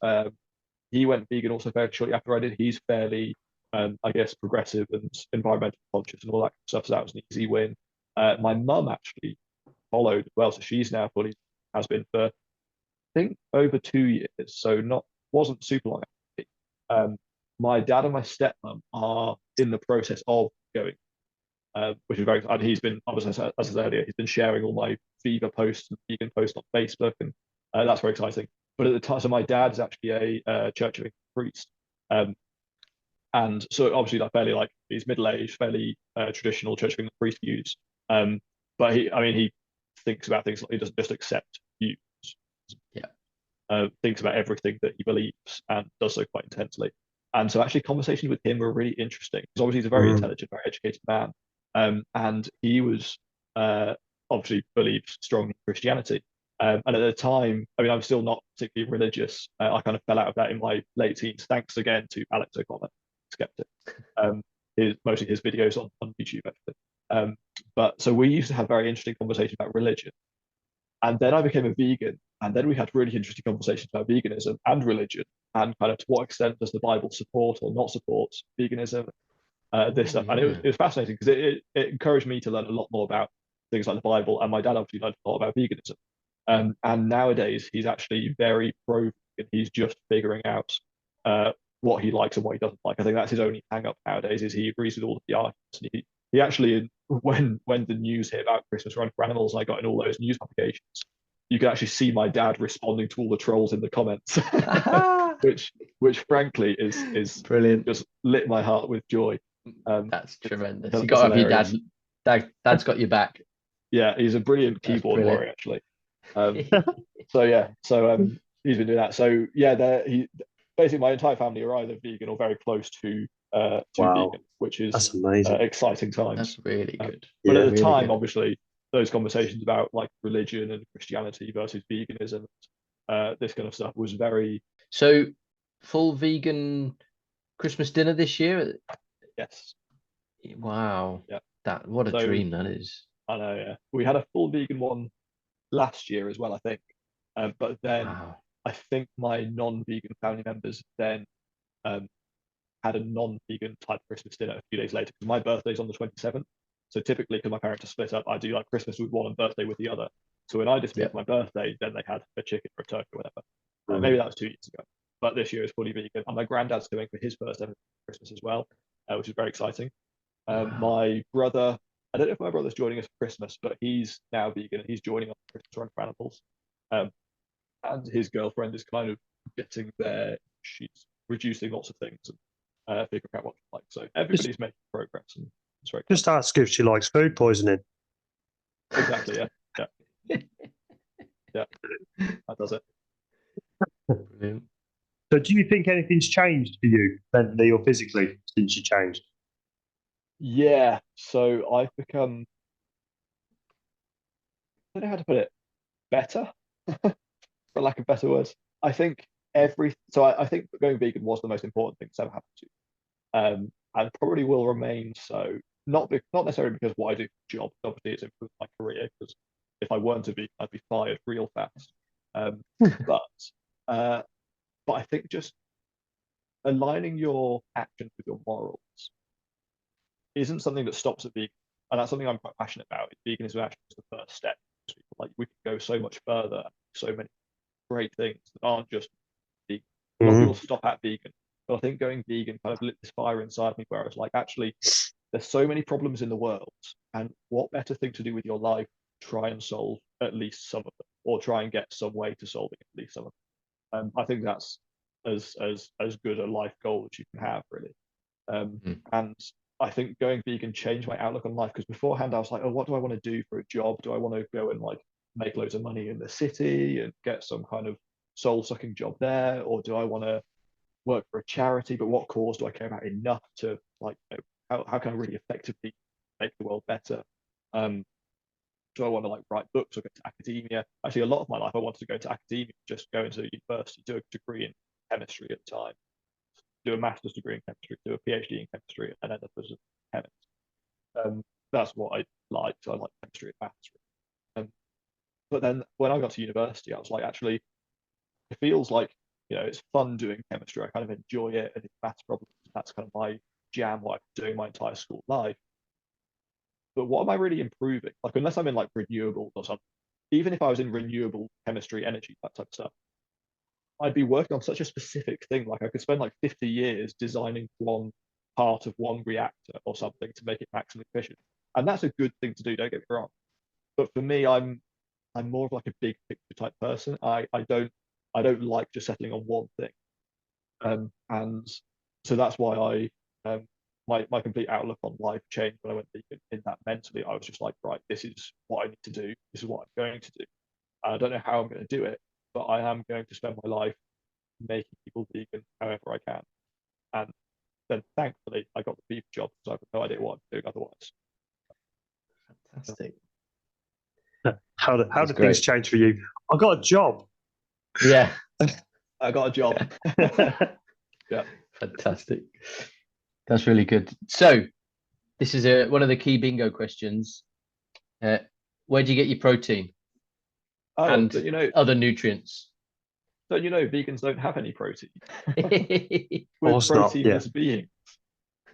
he went vegan also very shortly after I did. He's fairly, I guess, progressive and environmental conscious and all that stuff. So that was an easy win. My mum actually followed as well, so she's now fully has been for I think over 2 years. So not wasn't super long. My dad and my stepmom are in the process of going, which is very. And he's been, obviously, as I said earlier, he's been sharing all my fever posts and vegan posts on Facebook, and that's very exciting. But at the time, so my dad's actually a Church of England priest, and so obviously like fairly like he's middle aged, fairly traditional Church of England priest views. But he thinks about things like he doesn't just accept views. Yeah. Thinks about everything that he believes and does so quite intensely. And so actually conversations with him were really interesting because obviously he's a very intelligent, very educated man. And he was obviously believes strongly in Christianity. And at the time, I mean, I'm still not particularly religious. I kind of fell out of that in my late teens, thanks again to Alex O'Connor, skeptic. Mostly his videos on YouTube, actually. But so we used to have very interesting conversations about religion. And then I became a vegan, and then we had really interesting conversations about veganism and religion, and kind of to what extent does the Bible support or not support veganism, this stuff. And it was fascinating because it encouraged me to learn a lot more about things like the Bible, and my dad obviously learned a lot about veganism. And nowadays he's actually very pro vegan. He's just figuring out what he likes and what he doesn't like. I think that's his only hang up nowadays is he agrees with all of the arguments. And he actually, when the news hit about Christmas Run for Animals, I got in all those news publications. You can actually see my dad responding to all the trolls in the comments, which frankly is brilliant. Just lit my heart with joy. That's tremendous. You It's got to have your hilarious. dad. Dad's got your back. Yeah, he's a brilliant That's keyboard brilliant. warrior, actually. So he's been doing that. So yeah, basically my entire family are either vegan or very close to Wow. vegan, which is That's amazing. exciting times. That's really good. But at the really time, good. obviously, those conversations about like religion and Christianity versus veganism, this kind of stuff was very. So, full vegan Christmas dinner this year? Yes. Wow. Yeah. What a dream that is. I know. Yeah. We had a full vegan one last year as well, I think. But then I think my non-vegan family members then had a non-vegan type Christmas dinner a few days later because my birthday's on the 27th. So typically, because my parents are split up, I do like Christmas with one and birthday with the other. So when I just missed my birthday, then they had a chicken or a turkey or whatever. Maybe that was 2 years ago. But this year is fully vegan. And my granddad's doing for his first ever Christmas as well, which is very exciting. My brother, I don't know if my brother's joining us for Christmas, but he's now vegan and he's joining us for Christmas Run for Animals. And his girlfriend is kind of getting there. She's reducing lots of things and figuring out what she likes. So everybody's making progress. And it's very Just ask if she likes food poisoning. Exactly, yeah. Yeah, that does it. Brilliant. So do you think anything's changed for you mentally or physically since you changed? Yeah, so I've become, I don't know how to put it, better, for lack of better words. I think I think going vegan was the most important thing that's ever happened to me. And probably will remain so. Not necessarily because what I do for job, obviously it's improved my career, because if I weren't a vegan, I'd be fired real fast. But I think just aligning your actions with your morals isn't something that stops at vegan, and that's something I'm quite passionate about. Veganism actually is the first step. Like we can go so much further, so many great things that aren't just vegan. A lot of people stop at vegan, but I think going vegan kind of lit this fire inside me where I was like, actually, there's so many problems in the world, and what better thing to do with your life? Try and solve at least some of them, or try and get some way to solving at least some of them. I think that's as good a life goal as you can have, really. And I think going vegan changed my outlook on life, because beforehand I was like, oh, what do I want to do for a job? Do I want to go and like make loads of money in the city and get some kind of soul-sucking job there, or do I want to work for a charity? But what cause do I care about enough to like, how can I really effectively make the world better? Do I want to like write books or go to academia? Actually, a lot of my life I wanted to go to academia, just go into university, do a degree in chemistry at the time, do a master's degree in chemistry, do a PhD in chemistry, and end up as a chemist. That's what I liked. I like chemistry and maths. But then when I got to university, I was like, actually, it feels like, it's fun doing chemistry. I kind of enjoy it, and it's maths problems. That's kind of my jam, what I've been doing my entire school life. But what am I really improving? Like, unless I'm in like renewables or something, even if I was in renewable chemistry, energy, that type of stuff, I'd be working on such a specific thing. Like, I could spend like 50 years designing one part of one reactor or something to make it maximally efficient. And that's a good thing to do, don't get me wrong. But for me, I'm more of like a big picture type person. I don't like just settling on one thing. And so that's why my complete outlook on life changed when I went vegan. In that mentally, I was just like, right, this is what I need to do. This is what I'm going to do. I don't know how I'm going to do it, but I am going to spend my life making people vegan however I can. And then thankfully, I got the beef job because I have no idea what I'm doing otherwise. Fantastic. How did things change for you? I got a job. Yeah. I got a job. Yeah. Fantastic. That's really good. So this is one of the key bingo questions. Where do you get your protein and other nutrients? Don't you know vegans don't have any protein? We're Course not, proteinless beings.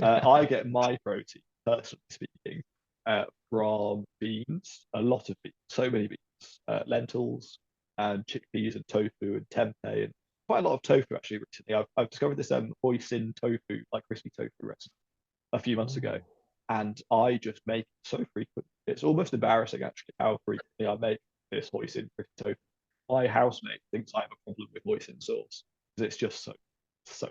I get my protein, personally speaking, from beans, a lot of beans, so many beans, lentils and chickpeas and tofu and tempeh, and quite a lot of tofu actually recently. I've discovered this hoisin tofu, like crispy tofu recipe a few months ago, and I just make it so frequent. It's almost embarrassing actually how frequently I make this hoisin crispy tofu. My housemate thinks I have a problem with hoisin sauce because it's just so.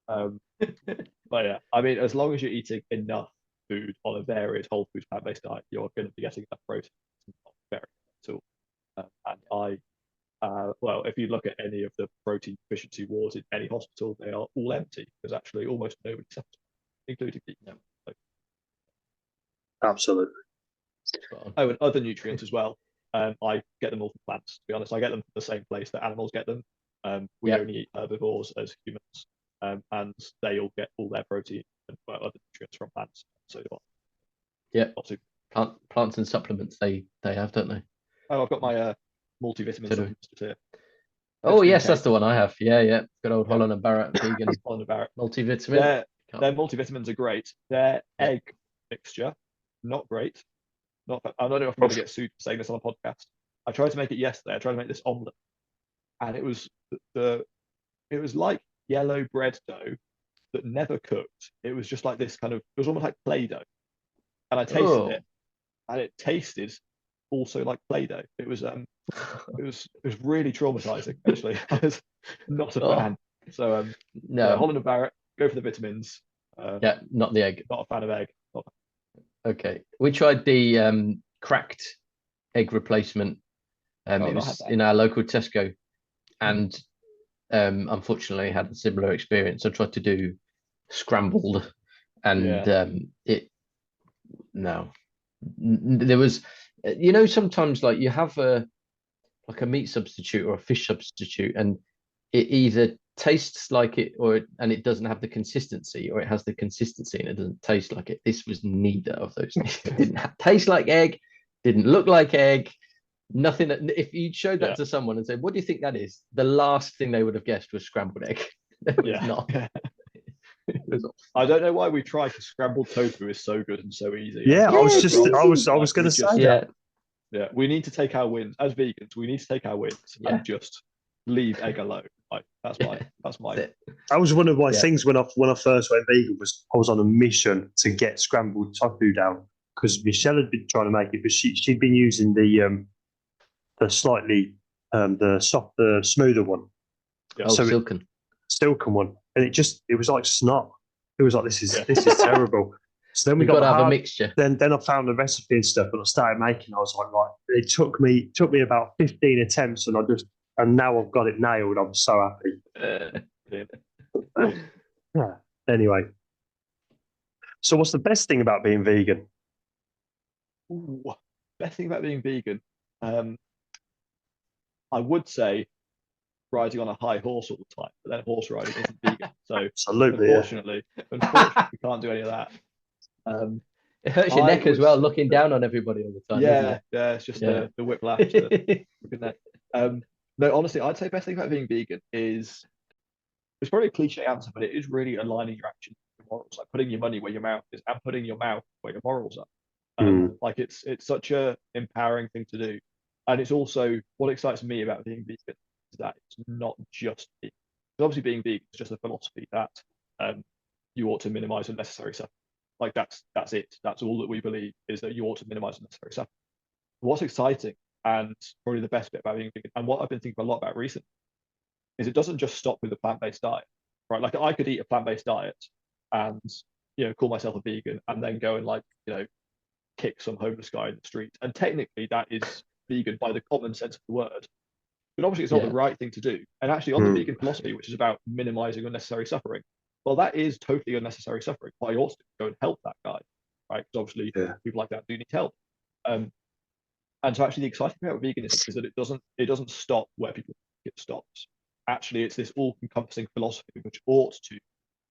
But yeah, I mean, as long as you're eating enough food on a varied whole food plant-based diet, you're going to be getting enough protein. It's not very at all. And well, if you look at any of the protein deficiency wards in any hospital, they are all empty because actually almost nobody suffers, including people. So. Absolutely. Oh, and other nutrients as well. I get them all from plants. To be honest, I get them from the same place that animals get them. We only eat herbivores as humans, and they all get all their protein and other nutrients from plants. So yeah, plants and supplements they have, don't they? Oh, I've got my multivitamin supplements here. Oh yes, that's the one I have. Yeah. Good old Holland and Barrett vegan Holland and Barrett multivitamin. Their multivitamins are great. Their egg mixture, not great. I don't know if I'm going to get sued for saying this on a podcast. I tried to make it yesterday. I tried to make this omelette, and it was like yellow bread dough that never cooked. It was just like this kind of. It was almost like Play-Doh, and I tasted it, and it tasted also like Play-Doh. It was really traumatizing. Actually, I was not a fan. So no, Holland and Barrett, go for the vitamins. Yeah, not the egg. Not a fan of egg. Okay, we tried the cracked egg replacement. It was in our local Tesco, and unfortunately had a similar experience. I tried to do scrambled, and there was, sometimes like you have a meat substitute or a fish substitute, and it either tastes like it and it doesn't have the consistency, or it has the consistency and it doesn't taste like it. This was neither of those things. It didn't taste like egg, didn't look like egg, nothing. If you showed that to someone and said, what do you think that is, the last thing they would have guessed was scrambled egg. It was not. I don't know why we try, because scrambled tofu is so good and so easy. I was going to say that. Yeah, we need to take our wins as vegans. We need to take our wins and just leave egg alone. Like that's my. That was one of my things when I first went vegan. Was I was on a mission to get scrambled tofu down, because Michelle had been trying to make it, but she'd been using the slightly the smoother one. Silken one, and it was like snot. It was like this is terrible. So then we got to have a mixture. Then I found the recipe and stuff, and I started making. I was like, right. It took me about 15 attempts, and now I've got it nailed. I'm so happy. Anyway, so what's the best thing about being vegan? Best thing about being vegan, I would say riding on a high horse all the time, but then horse riding isn't vegan. So Absolutely, unfortunately, we can't do any of that. It hurts your neck as well, looking down on everybody all the time. Yeah, it's just the whiplash. No, honestly, I'd say best thing about being vegan is, it's probably a cliche answer, but it is really aligning your actions with your morals, like putting your money where your mouth is and putting your mouth where your morals are. Like it's such a empowering thing to do, and it's also what excites me about being vegan is that it's not just vegan. Because obviously, being vegan is just a philosophy that you ought to minimize unnecessary suffering. Like that's it. That's all that we believe, is that you ought to minimize unnecessary suffering. What's exciting and probably the best bit about being vegan, and what I've been thinking a lot about recently, is it doesn't just stop with a plant-based diet, right? Like I could eat a plant-based diet and call myself a vegan and then go and kick some homeless guy in the street, and technically that is vegan by the common sense of the word, but obviously it's not the right thing to do. And actually, on the vegan philosophy, which is about minimizing unnecessary suffering, well, that is totally unnecessary suffering. But I also go and help that guy, right? Because obviously people like that do need help. And so actually, the exciting thing about veganism is that it doesn't stop where people think it stops. Actually, it's this all-encompassing philosophy which ought to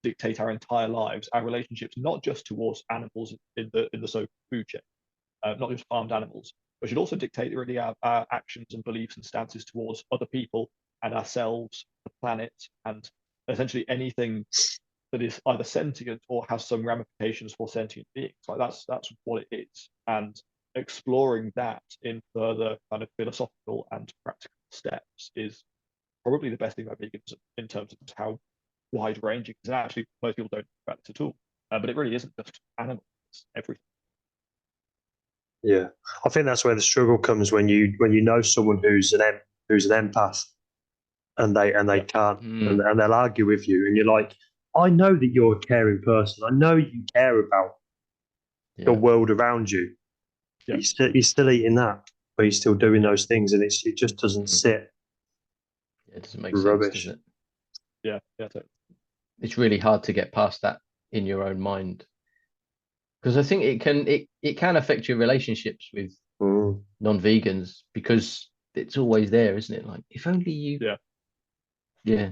dictate our entire lives, our relationships, not just towards animals in the so-called food chain, not just farmed animals, but should also dictate really our actions and beliefs and stances towards other people and ourselves, the planet, and essentially anything that is either sentient or has some ramifications for sentient beings. Like that's what it is. And exploring that in further kind of philosophical and practical steps is probably the best thing about veganism in terms of how wide ranging. And actually, most people don't think about this at all. But it really isn't just animals; it's everything. Yeah, I think that's where the struggle comes when you know someone who's an empath, and they can't, and they'll argue with you, and you're like, I know that you're a caring person. I know you care about the world around you. Yeah. You're still eating that, but you're still doing those things, and it just doesn't sit. It doesn't make sense, does it? Yeah, totally. It's really hard to get past that in your own mind, because I think it can affect your relationships with non-vegans, because it's always there, isn't it? Like, if only you. Yeah.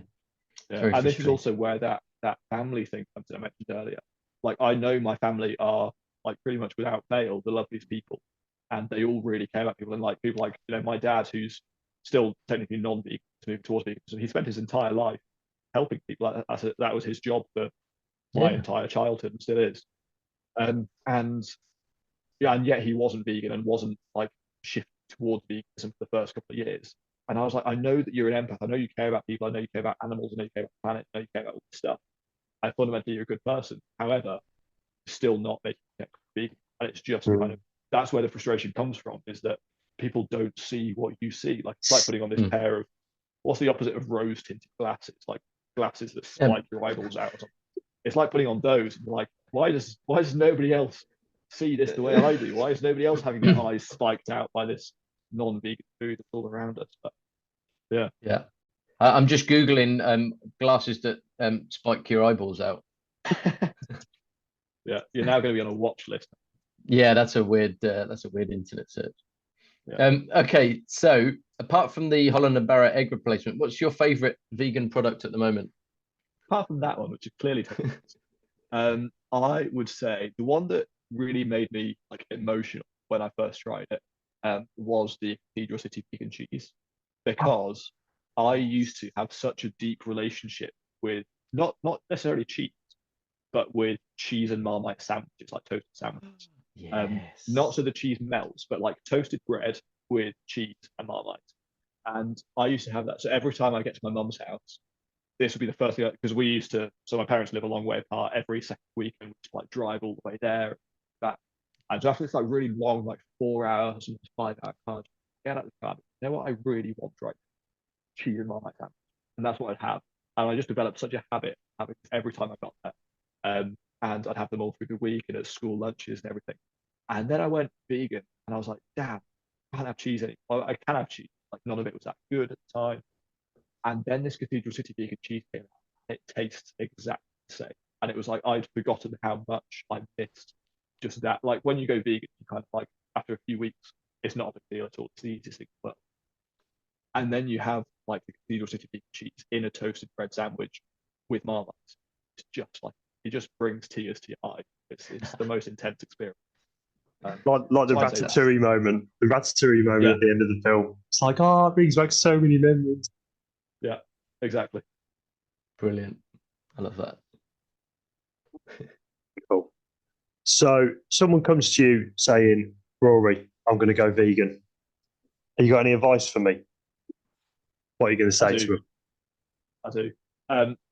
And this is also where that family thing comes in, I mentioned earlier. Like, I know my family are, like, pretty much without fail the loveliest people, and they all really care about people. And like people like my dad, who's still technically non-vegan, to move towards vegan, so he spent his entire life helping people. That was his job for my entire childhood, and still is. And yet he wasn't vegan and wasn't like shifting towards veganism for the first couple of years. And I was like, I know that you're an empath. I know you care about people. I know you care about animals. I know you care about the planet. I know you care about all this stuff. And fundamentally, you're a good person. However, still not making it vegan. And it's just kind of, that's where the frustration comes from, is that people don't see what you see. Like, it's like putting on this pair of, what's the opposite of rose tinted glasses? Like glasses that spike your eyeballs out or something. It's like putting on those, and you're like, why does nobody else see this the way I do? Why is nobody else having their eyes spiked out by this non-vegan food that's all around us? But yeah. I'm just googling glasses that spike your eyeballs out. Yeah, you're now going to be on a watch list. Yeah, that's a weird internet search. Okay, so apart from the Holland and Barrett egg replacement, what's your favorite vegan product at the moment? Apart from that one, which is clearly I would say the one that really made me like emotional when I first tried it was the Cathedral City vegan cheese, because I used to have such a deep relationship with not necessarily cheese, but with cheese and Marmite sandwiches, like toasted sandwiches. Yes. Not so the cheese melts, but like toasted bread with cheese and Marmite. And I used to have that. So every time I get to my mum's house, this would be the first thing, because we used to, so my parents live a long way apart. Every second weekend, we just like drive all the way there, back. And so after this like really long, like 4 hours, 5 hour car, get out of the car. You know what I really want right now? Cheese and Marmite sandwich. And that's what I'd have. And I just developed such a habit having every time I got there. And I'd have them all through the week and at school lunches and everything. And then I went vegan, and I was like, damn, I can't have cheese anymore. I can have cheese. Like, none of it was that good at the time. And then this Cathedral City vegan cheese came out. It tastes exactly the same. And it was like, I'd forgotten how much I missed just that. Like, when you go vegan, you kind of like, after a few weeks, it's not a big deal at all. It's the easiest thing in the world. And then you have like the Cathedral City beef cheese in a toasted bread sandwich with Marmite. It's just like, it just brings tears to your eye. It's the most intense experience. Like the so I'd say that. Ratatouille moment, at Yeah. the end of the film. It's like, oh, it brings back so many memories. Yeah, exactly. Brilliant. I love that. Cool. So someone comes to you saying, Rory, I'm going to go vegan. Have you got any advice for me? What are you going to say to him? I do.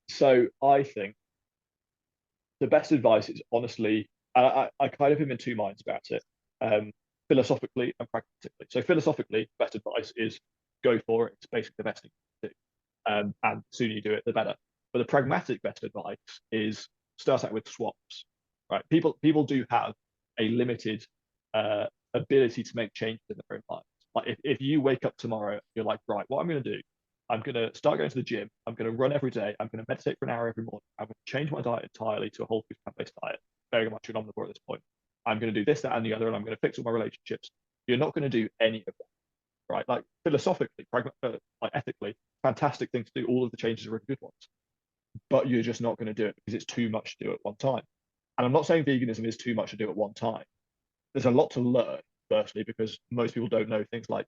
So I think the best advice is honestly, I kind of am in two minds about it, philosophically and pragmatically. So philosophically, best advice is go for it. It's basically the best thing to do. And the sooner you do it, the better. But the pragmatic best advice is start out with swaps, right? People do have a limited ability to make changes in their own lives. Like if you wake up tomorrow, you're like, right, what I'm going to do, I'm going to start going to the gym. I'm going to run every day. I'm going to meditate for an hour every morning. I'm going to change my diet entirely to a whole food plant-based diet, very much an omnivore at this point. I'm going to do this, that, and the other, and I'm going to fix all my relationships. You're not going to do any of that, right? Like philosophically, like ethically, fantastic thing to do. All of the changes are really good ones, but you're just not going to do it because it's too much to do at one time. And I'm not saying veganism is too much to do at one time. There's a lot to learn, firstly, because most people don't know things like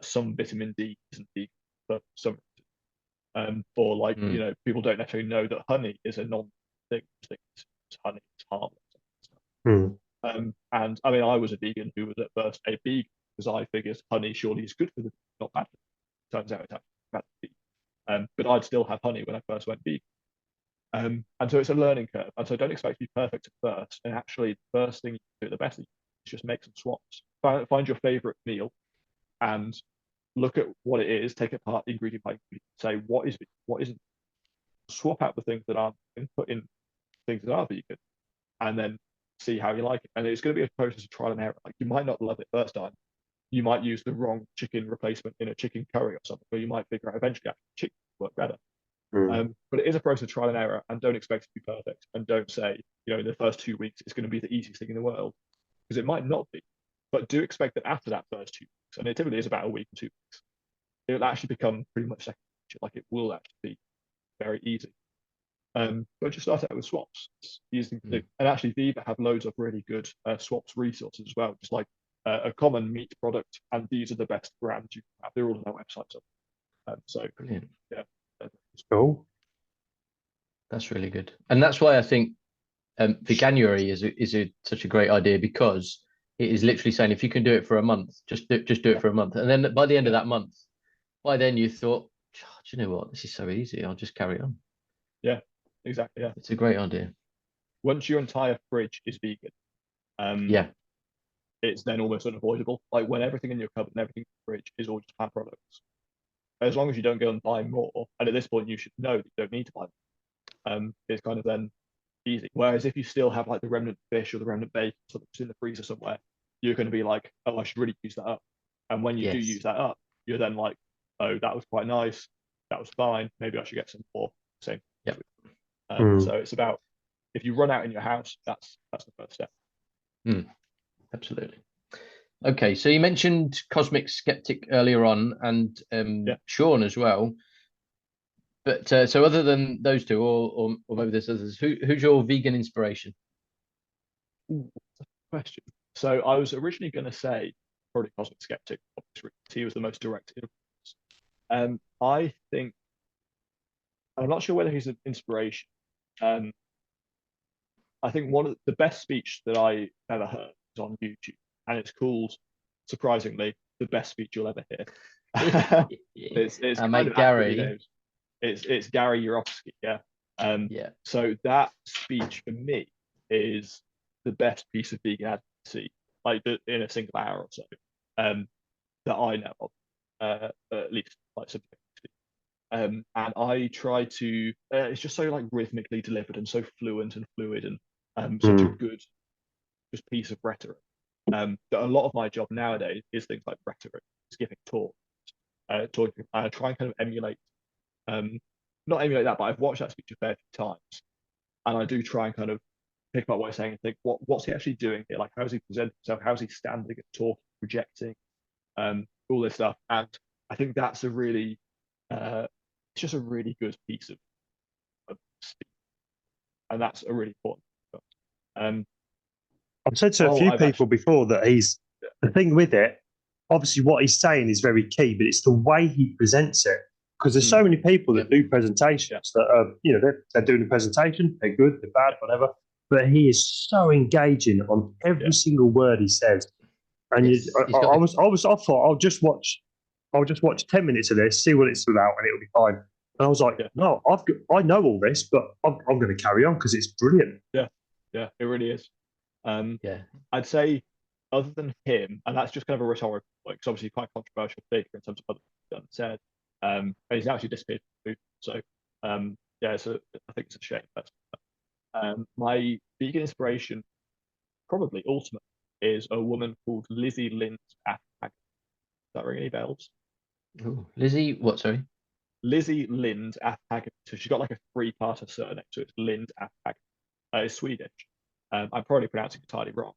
some vitamin D isn't vegan for some reason. Or like, people don't necessarily know that honey is a non-thing. Honey is harmless. And I mean, I was a vegan who was at first a vegan because I figured honey surely is good for the not bad. Turns out it's actually bad for the but I'd still have honey when I first went vegan. And so it's a learning curve. And so don't expect to be perfect at first. And actually, the first thing you do, the best thing is just make some swaps. Find your favorite meal and look at what it is, take it apart ingredient by ingredient, say what isn't. Swap out the things that aren't and put in things that are vegan, and then see how you like it. And it's going to be a process of trial and error. Like you might not love it first time. You might use the wrong chicken replacement in a chicken curry or something, or you might figure out eventually actually chicken work better. But it is a process of trial and error, and don't expect it to be perfect. And don't say, in the first 2 weeks, it's going to be the easiest thing in the world, because it might not be. But do expect that after that first 2 weeks, and it typically is about a week and 2 weeks, it'll actually become pretty much second nature. Like it will actually be very easy. But just start out with swaps. It's the easy thing to do. And actually, Viva have loads of really good swaps resources as well, just like a common meat product, and these are the best brands you can have. They're all on their websites. So Brilliant. Yeah. Cool. That's really good, and that's why I think veganuary is such a great idea, because it is literally saying if you can do it for a month, just do it for a month, and then by the end of that month, by then you thought, do you know what? This is so easy. I'll just carry on. Yeah, exactly. Yeah, it's a great idea. Once your entire fridge is vegan, it's then almost unavoidable. Like when everything in your cupboard and everything in the fridge is all just plant products. As long as you don't go and buy more, and at this point you should know that you don't need to buy more, it's kind of then easy. Whereas if you still have like the remnant fish or the remnant bacon something in the freezer somewhere, you're going to be like, oh, I should really use that up. And when you do use that up, you're then like, oh, that was quite nice, that was fine, maybe I should get some more. Same. So it's about, if you run out in your house, that's the first step. Absolutely. Okay, so you mentioned Cosmic Skeptic earlier on, and Sean as well. But so other than those two, or maybe there's others, who's your vegan inspiration? Ooh, that's a question. So I was originally going to say probably Cosmic Skeptic. He was the most direct influence. I think, I'm not sure whether he's an inspiration. I think one of the best speech that I ever heard is on YouTube, and it's called, surprisingly, The Best Speech You'll Ever Hear. It's kind of Gary. It's Gary Yourofsky, So that speech for me is the best piece of vegan advocacy, like in a single hour or so, that I know of, at least like subjectively. And I try to, it's just so like rhythmically delivered and so fluent and fluid and such a good just piece of rhetoric. That a lot of my job nowadays is things like rhetoric, is giving talks, talking. I try and kind of emulate, not emulate that, but I've watched that speech a fair few times, and I do try and kind of pick up what he's saying and think, what's he actually doing here? Like, how's he presenting himself? How's he standing and talking, projecting, all this stuff? And I think that's a really, it's just a really good piece of speech, and that's a really important. I've said to a few people before that the thing with it, obviously what he's saying is very key, but it's the way he presents it. Because there's so many people that do presentations that are, they're doing a presentation, they're good, they're bad, whatever. But he is so engaging on every single word he says. And I thought I'll just watch 10 minutes of this, see what it's about, and it'll be fine. And I was like, no, I know all this, but I'm going to carry on because it's brilliant. Yeah, it really is. I'd say, other than him, and that's just kind of a rhetorical point, because obviously quite a controversial figure in terms of other things done said. And he's actually disappeared from the movie. So I think it's a shame. But my vegan inspiration, probably ultimate, is a woman called Lizzie Lind Afhag. Does that ring any bells? Ooh, Lizzie, what? Sorry, Lizzie Lind Afhag. So she's got like a three-part surname, so it's Lind Afhag. It's Swedish. I'm probably pronouncing it entirely wrong.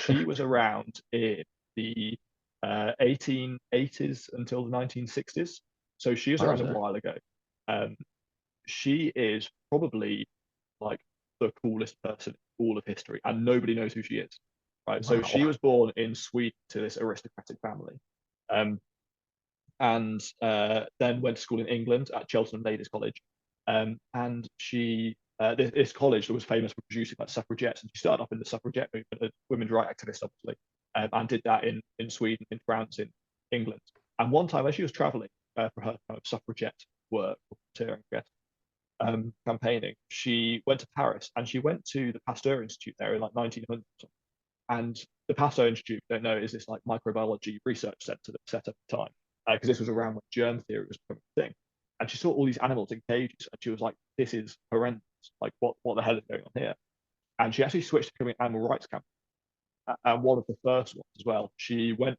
She was around in the 1880s until the 1960s. So she was around a while ago. She is probably like the coolest person in all of history, and nobody knows who she is. Right. Wow. So she was born in Sweden to this aristocratic family. And then went to school in England at Cheltenham Ladies College. And she this college was famous for producing like suffragettes, and she started off in the suffragette movement as women's rights activist, obviously, and did that in Sweden, in France, in England. And one time, as she was traveling for her kind of suffragette work, volunteering, I guess, campaigning, she went to Paris, and she went to the Pasteur Institute there in like 1900. And the Pasteur Institute, if you don't know, is this like microbiology research center that was set up at the time, because this was around when germ theory was becoming a thing. And she saw all these animals in cages, and she was like, this is horrendous. Like, what the hell is going on here? And she actually switched to becoming an animal rights campaign. And one of the first ones as well. She went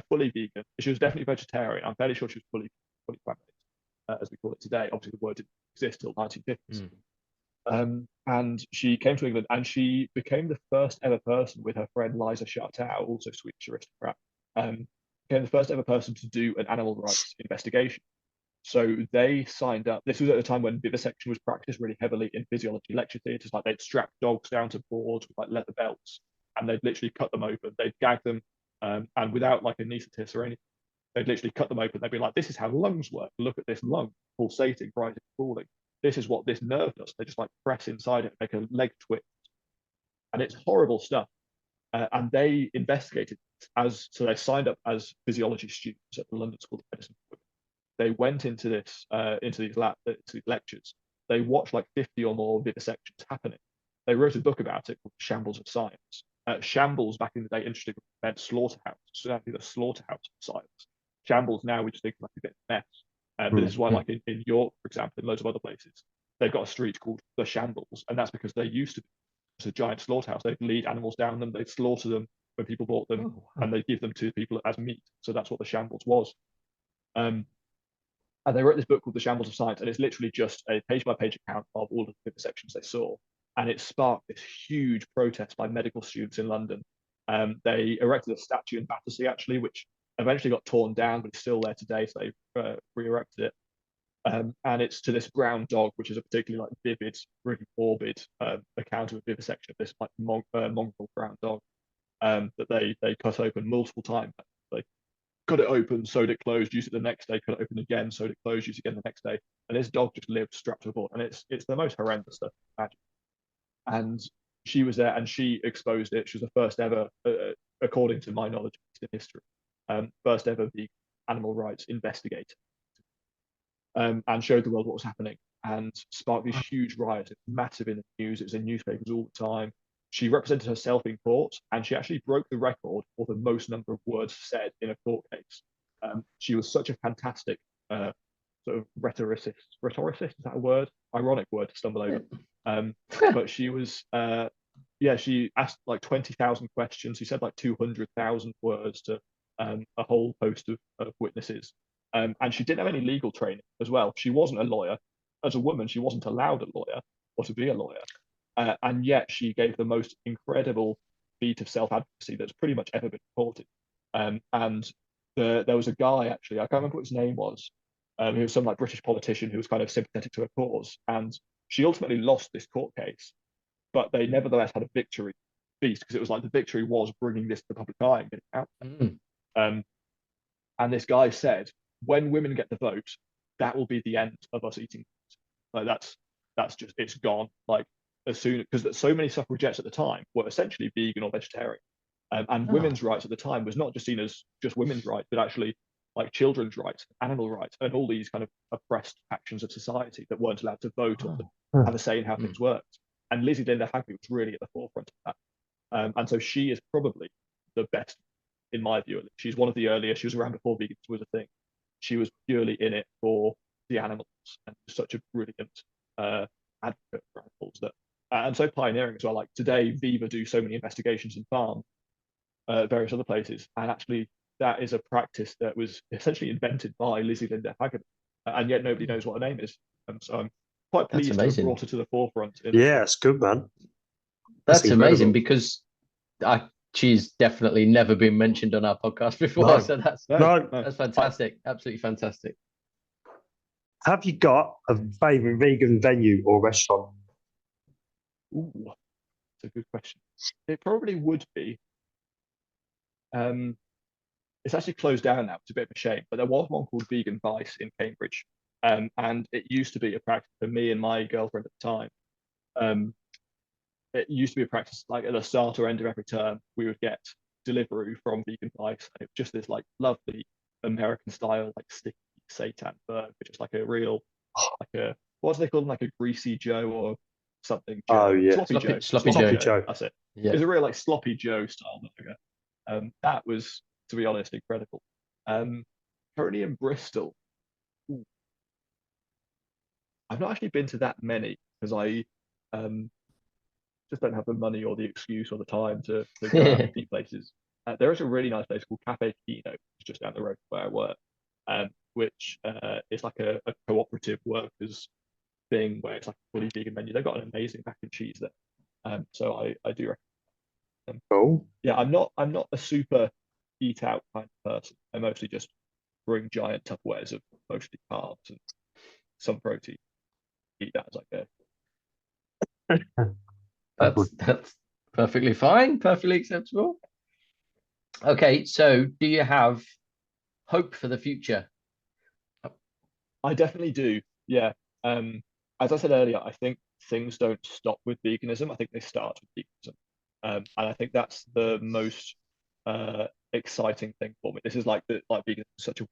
fully vegan. She was definitely vegetarian. I'm fairly sure she was fully plant-based, as we call it today. Obviously, the word didn't exist till 1950s. And she came to England, and she became the first ever person, with her friend Liza Chattow, also Swedish aristocrat, became the first ever person to do an animal rights investigation. So they signed up. This was at a time when vivisection was practiced really heavily in physiology lecture theatres. Like, they'd strap dogs down to boards with like leather belts, and they'd literally cut them open. They'd gag them, and without like anaesthetist or anything, they'd literally cut them open. They'd be like, this is how lungs work. Look at this lung pulsating, rising, falling. This is what this nerve does. They just like press inside it, make a leg twitch. And it's horrible stuff. And they investigated so they signed up as physiology students at the London School of Medicine. They went into these lectures. They watched like 50 or more vivisections happening. They wrote a book about it called Shambles of Science. Shambles back in the day, interesting, meant slaughterhouse. So that'd be the slaughterhouse of science. Shambles now we just think like a bit of a mess. But this is why, like in York, for example, and loads of other places, they've got a street called the Shambles, and that's because they used to be a giant slaughterhouse. They'd lead animals down them, they'd slaughter them when people bought them, and they'd give them to people as meat. So that's what the Shambles was. And they wrote this book called The Shambles of Science, and it's literally just a page-by-page account of all of the vivisections they saw. And it sparked this huge protest by medical students in London. They erected a statue in Battersea, actually, which eventually got torn down, but it's still there today, so they re-erected it. And it's to this brown dog, which is a particularly like vivid, really morbid account of a vivisection of this like mongrel brown dog that they cut open multiple times. They cut it open, sewed it closed, used it the next day, cut it open again, sewed it closed, used it again the next day. And this dog just lived strapped to a board, and it's the most horrendous stuff. And she was there, and she exposed it. She was the first ever, according to my knowledge in history, first ever vegan animal rights investigator, and showed the world what was happening, and sparked these huge riots. It's massive in the news. It was in newspapers all the time. She represented herself in court, and she actually broke the record for the most number of words said in a court case. She was such a fantastic sort of rhetoricist. Rhetoricist, is that a word? Ironic word to stumble over. But she was, she asked like 20,000 questions. She said like 200,000 words to a whole host of witnesses. And she didn't have any legal training as well. She wasn't a lawyer. As a woman, she wasn't allowed a lawyer or to be a lawyer. And yet she gave the most incredible feat of self-advocacy that's pretty much ever been reported. And there was a guy, actually, I can't remember what his name was. He was some like British politician who was kind of sympathetic to her cause, and she ultimately lost this court case, but they nevertheless had a victory feast, because it was like the victory was bringing this to the public eye and getting it out. And this guy said, when women get the vote, that will be the end of us eating meat. Like that's just, it's gone. Like, as soon, because so many suffragettes at the time were essentially vegan or vegetarian, and women's rights at the time was not just seen as just women's rights, but actually like children's rights, animal rights, and all these kind of oppressed factions of society that weren't allowed to vote or to have a say in how things worked. And Lizzie Linda Hagley was really at the forefront of that. And so she is probably the best, in my view. She's one of the earliest. She was around before vegans was a thing. She was purely in it for the animals, and such a brilliant advocate for animals, that and so pioneering as well. Like today, Viva do so many investigations and farm various other places, and actually that is a practice that was essentially invented by Lizzie Linda Hagley, and yet nobody knows what her name is. And so I'm quite pleased to have brought her to the forefront. Yeah, it's good, man. That's amazing, because she's definitely never been mentioned on our podcast before. No. So that's fantastic. Absolutely fantastic. Have you got a favourite vegan venue or restaurant? Ooh, that's a good question. It probably would be. It's actually closed down now. It's a bit of a shame, but there was one called Vegan Vice in Cambridge, and it used to be a practice for me and my girlfriend at the time. It used to be a practice, like at the start or end of every term, we would get delivery from Vegan Vice, and it was just this like lovely American style, like sticky seitan burger, which is like a real, like a, what do they call them, like a greasy Joe or something? Joe. Oh yeah, Sloppy Joe. That's it. Yeah. It's a real like sloppy Joe style burger. That was, to be honest, incredible. Currently in Bristol, I've not actually been to that many, because I just don't have the money or the excuse or the time to go out and eat places. There is a really nice place called Cafe Kino, which is just down the road from where I work, which is like a cooperative workers thing where it's like a fully vegan menu. They've got an amazing mac and cheese there, so I do recommend them. Cool. Yeah, I'm not a super eat out kind of person. I mostly just bring giant Tupperwares of mostly carbs and some protein. Eat that as like a. That's perfectly fine, perfectly acceptable. Okay, so do you have hope for the future? I definitely do. Yeah. As I said earlier, I think things don't stop with veganism. I think they start with veganism, and I think that's the most exciting thing for me. This is like veganism is such a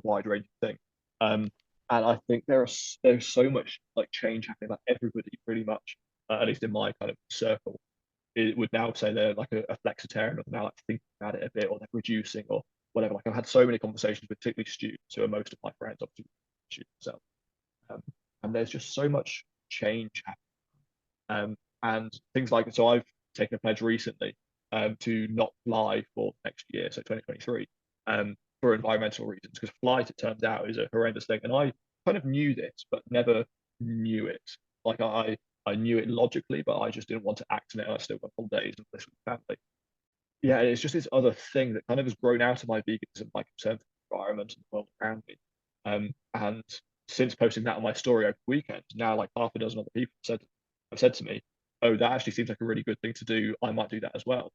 wide range of thing, and I think there's so much like change happening. Like everybody, pretty much, at least in my kind of circle, it would now say they're like a flexitarian, or now like thinking about it a bit, or they're reducing, or whatever. Like I've had so many conversations with particularly students, who are most of my friends, obviously students themselves, and there's just so much change happening, and things like, so I've taken a pledge recently to not fly for next year, so 2023, for environmental reasons, because flight, it turns out, is a horrendous thing, and I kind of knew this but never knew it. Like I knew it logically, but I just didn't want to act on it. I still went on days and this with family. Yeah, it's just this other thing that kind of has grown out of my veganism, my concern for the environment and the world around me. And since posting that on my story over the weekend, now like half a dozen other people have said to me, "Oh, that actually seems like a really good thing to do. I might do that as well."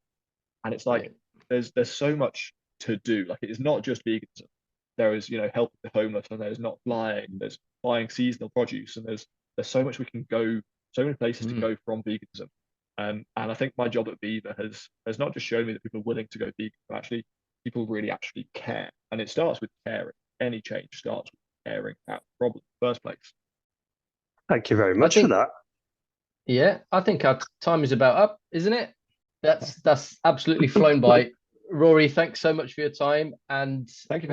And it's like there's so much to do. Like it is not just veganism. There is, helping the homeless, and there's not flying. There's buying seasonal produce, and there's so much we can go. So many places to go from veganism, and I think my job at Viva has not just shown me that people are willing to go vegan, but actually people really actually care, and it starts with caring. Any change starts with caring about the problem in the first place. Thank you very much for that. Yeah, I think our time is about up, isn't it? That's absolutely flown by. Rory, thanks so much for your time, and thank you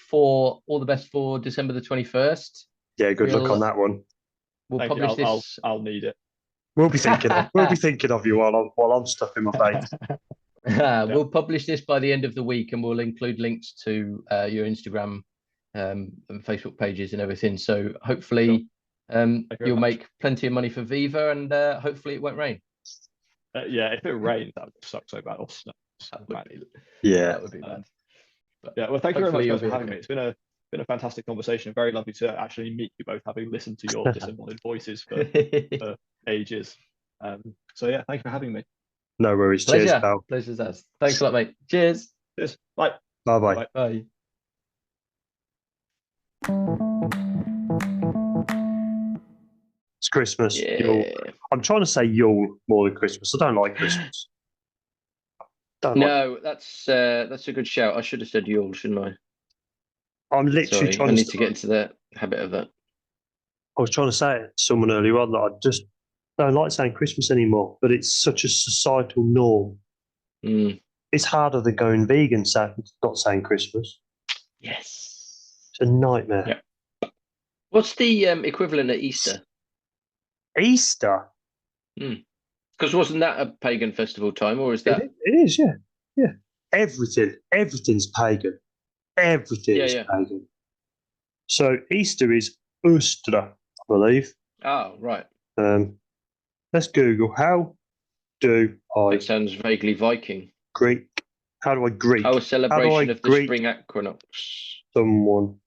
for all the best for December the 21st. Yeah, good luck on that one. We'll publish this. I'll need it. We'll be thinking of you while I'm stuffing my face. We'll publish this by the end of the week, and we'll include links to your Instagram and Facebook pages and everything. So hopefully you'll make plenty of money for Viva, and hopefully it won't rain. Yeah, if it rains, that would suck so bad. Yeah, that would be bad. Yeah, well, thank you very much Hopefully guys you'll for be having okay. me. It's been a fantastic conversation. Very lovely to actually meet you both, having listened to your disembodied voices for ages. So yeah, thank you for having me. No worries. Cheers, Pleasure. pal. Pleasure's us. Thanks a lot, mate. Cheers. Cheers. Bye. Bye bye. Bye. Bye. It's Christmas. Yeah. I'm trying to say Yule more than Christmas. I don't like Christmas. No, that's a good shout. I should have said Yule, shouldn't I? I'm literally Sorry, trying I to. need to get into the habit of that. I was trying to say it to someone earlier on that I just don't like saying Christmas anymore, but it's such a societal norm. Mm. It's harder than going vegan, not saying Christmas. Yes. It's a nightmare. Yeah. What's the equivalent of Easter? Easter? Because wasn't that a pagan festival time, or is that? It is, yeah. Yeah. Everything's pagan. Everything is Yeah. pagan. So Easter is Ustra, I believe. Oh, right. Let's Google. How do I That sounds vaguely Viking. Greek? How do I Greek? Oh, a celebration of the Greek spring equinox. someone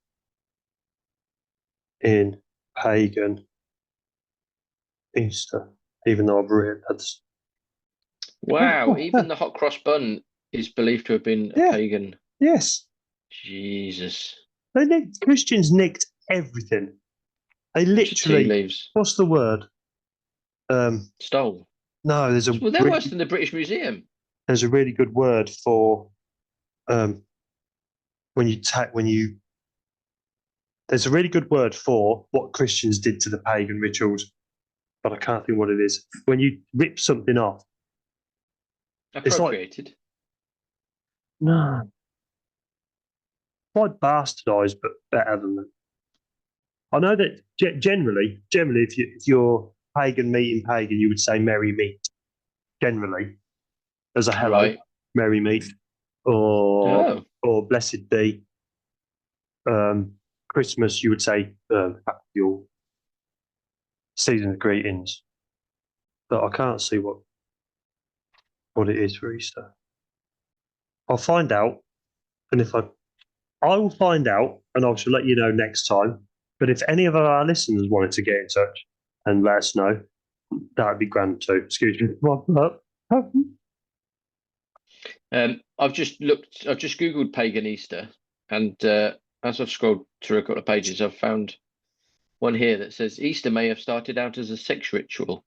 in pagan Easter? Even though I've written that's Wow, even the hot cross bun is believed to have been a pagan. yes. Jesus. Christians nicked everything. They Tea literally. leaves. What's the word? Stole. No, there's a. Well, they're worse than the British Museum. There's a really good word for when you. There's a really good word for what Christians did to the pagan rituals, but I can't think what it is. When you rip something off, it's like Appropriated. no, quite bastardized, but better than that. I know that generally, if you're pagan meeting pagan, you would say merry meet. Generally, as a hello, Right. merry meet, or blessed be. Christmas, you would say your season of greetings, but I can't see what it is for Easter. I'll find out, and if I will find out, and I shall let you know next time. But if any of our listeners wanted to get in touch and let us know, that would be grand too. Excuse me. I've just Googled pagan Easter, and as I've scrolled through a couple of pages, I've found one here that says Easter may have started out as a sex ritual.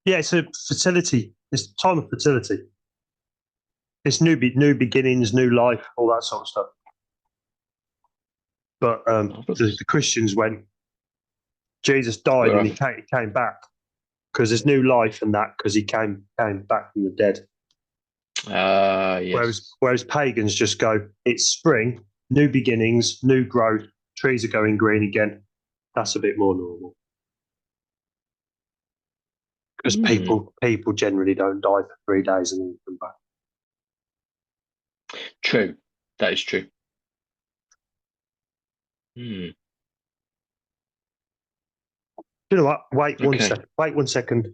Yeah, it's a fertility. It's a time of fertility. It's new beginnings, new life, all that sort of stuff. But the Christians went, Jesus died and he came back because there's new life and that because he came back from the dead. Yes. Whereas pagans just go, it's spring, new beginnings, new growth, trees are going green again. That's a bit more normal. Because people generally don't die for 3 days and then come back. True. That is true. You know what? Wait 1 second. Wait 1 second.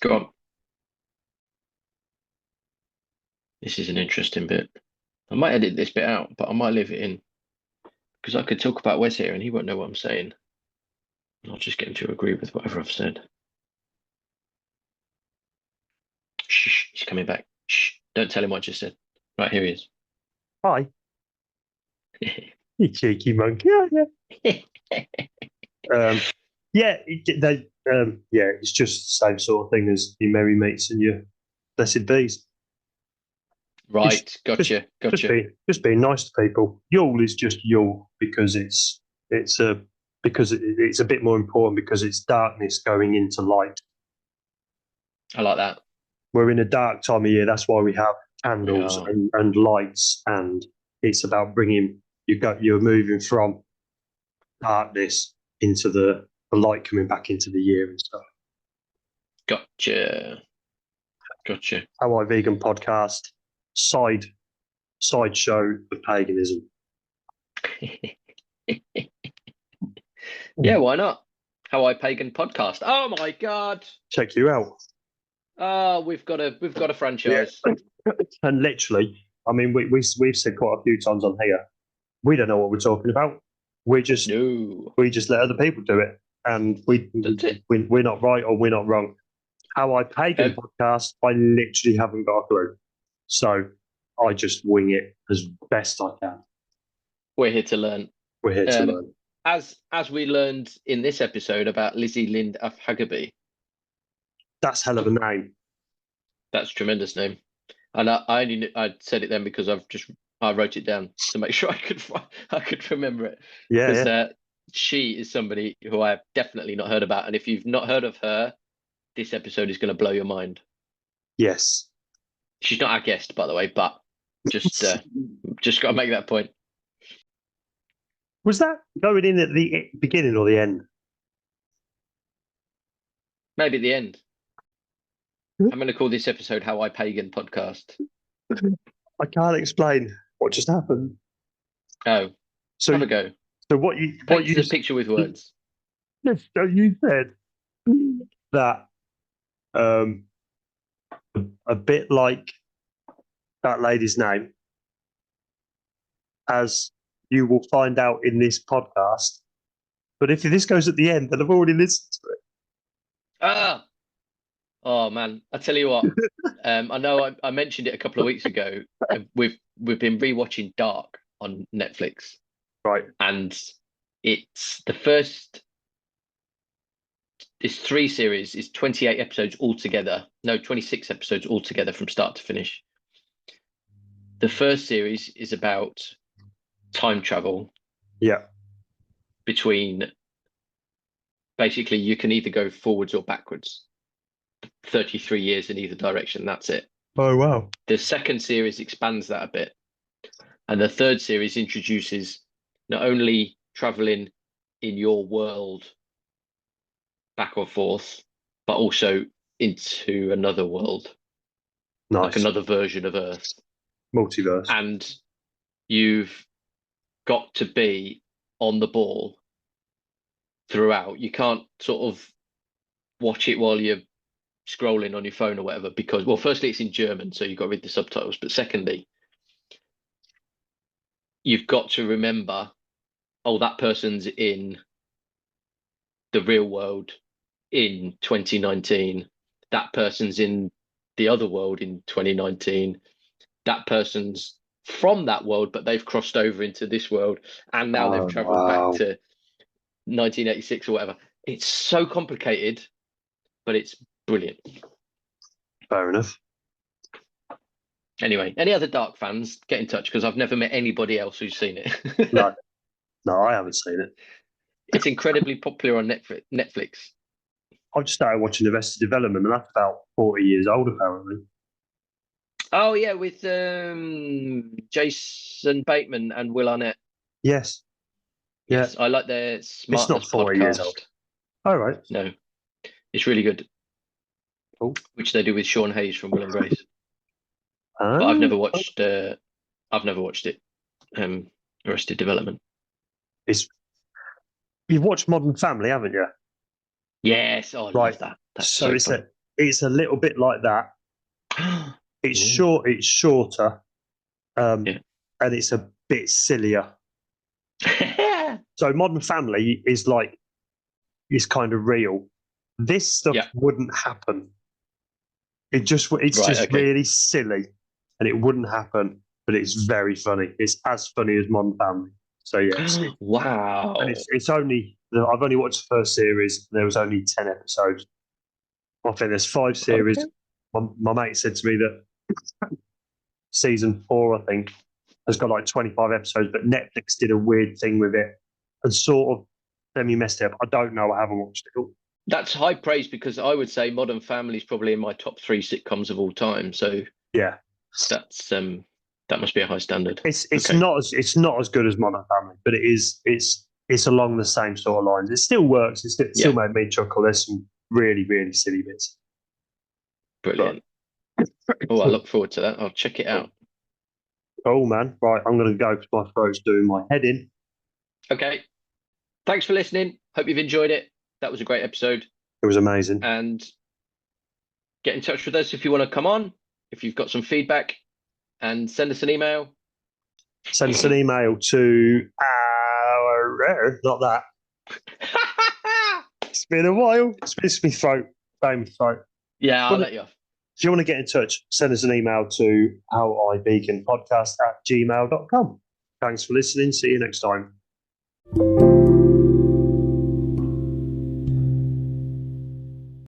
Go on. This is an interesting bit. I might edit this bit out, but I might leave it in because I could talk about Wes here and he won't know what I'm saying. I'll just get him to agree with whatever I've said. Shh, he's coming back. Shh, don't tell him what I just said. Right, here he is. Hi. You cheeky monkey. It's just the same sort of thing as your merry meets and your blessed bees. Right, gotcha. Just being nice to people. Yule is just Yule because it's a bit more important because it's darkness going into light. I like that. We're in a dark time of year. That's why we have candles and lights, and it's about bringing you're moving from darkness into the light coming back into the year and stuff. Gotcha. How I Vegan podcast side show of paganism. Yeah, why not? How I Pagan podcast. Oh my god! Check you out. Oh, we've got a franchise. Yeah. And literally, I mean, we've said quite a few times on here, we don't know what we're talking about. We just let other people do it, and we're not right or we're not wrong. How I Pagan podcast, I literally haven't got a clue, so I just wing it as best I can. We're here to learn. We're here to learn. As we learned in this episode about Lizzie Lind af Haggerby. That's hell of a name. That's a tremendous name. And I said it then because I wrote it down to make sure I could remember it. Yeah. Because she is somebody who I have definitely not heard about. And if you've not heard of her, this episode is going to blow your mind. Yes. She's not our guest, by the way, but just got to make that point. Was that going in at the beginning or the end? Maybe at the end. I'm going to call this episode How I Pagan podcast. I can't explain what just happened. Oh, so have a go. So what you the picture with words? Yes, so you said that a bit like that lady's name, as you will find out in this podcast. But if this goes at the end, then I've already listened to it. Oh man, I tell you what. I know I mentioned it a couple of weeks ago. We've been rewatching Dark on Netflix, right? And it's the first. It's 3 series. It's 28 episodes altogether. No, 26 episodes altogether from start to finish. The first series is about time travel. Yeah. Between basically, you can either go forwards or backwards. 33 years in either direction. That's it. Oh wow. The second series expands that a bit, and the third series introduces not only traveling in your world back or forth, but also into another world. Nice. Like another version of Earth. Multiverse. And you've got to be on the ball throughout. You can't sort of watch it while you're scrolling on your phone or whatever, because, well, firstly, it's in German, so you've got to read the subtitles. But secondly, you've got to remember, oh, that person's in the real world in 2019. That person's in the other world in 2019. That person's from that world, but they've crossed over into this world, and now they've traveled back to 1986 or whatever. It's so complicated, but it's brilliant. Fair enough. Anyway, any other Dark fans, get in touch, because I've never met anybody else who's seen it. No, I haven't seen it. It's incredibly popular on Netflix. I've just started watching Arrested Development, and that's about 40 years old, apparently. Oh, yeah, with Jason Bateman and Will Arnett. Yes. Yes, I like their Smartness It's not 40 podcast. years old. Oh, right. No, it's really good. Cool. Which they do with Sean Hayes from Will and Grace. But I've never watched it. Arrested Development. You've watched Modern Family, haven't you? Yes, I love that. That's so it's a little bit like that. It's short. It's shorter, and it's a bit sillier. So Modern Family is kind of real. This stuff wouldn't happen. It's just really silly, and it wouldn't happen. But it's very funny. It's as funny as Modern Family. So yes. Wow. And it's only I've only watched the first series. There was only 10 episodes. I think there's 5 series. Okay. My mate said to me that season 4, I think, has got like 25 episodes, but Netflix did a weird thing with it and sort of semi-messed it up. I don't know. I haven't watched it all. That's high praise, because I would say Modern Family is probably in my top 3 sitcoms of all time. So yeah, that's that must be a high standard. It's not as good as Modern Family, but it's along the same sort of lines. It still works. It still made me chuckle. There's some really, really silly bits. Brilliant. I look forward to that. I'll check it out. Oh man, right, I'm going to go because my throat's doing my head in. Okay. Thanks for listening. Hope you've enjoyed it. That was a great episode. It was amazing. And get in touch with us if you want to come on. If you've got some feedback, and send us an email. Send us an email to not that. It's been a while. It's my throat. Same throat. Yeah, I'll let you off. If you want to get in touch, send us an email to howiveganpodcast@gmail.com. Thanks for listening. See you next time.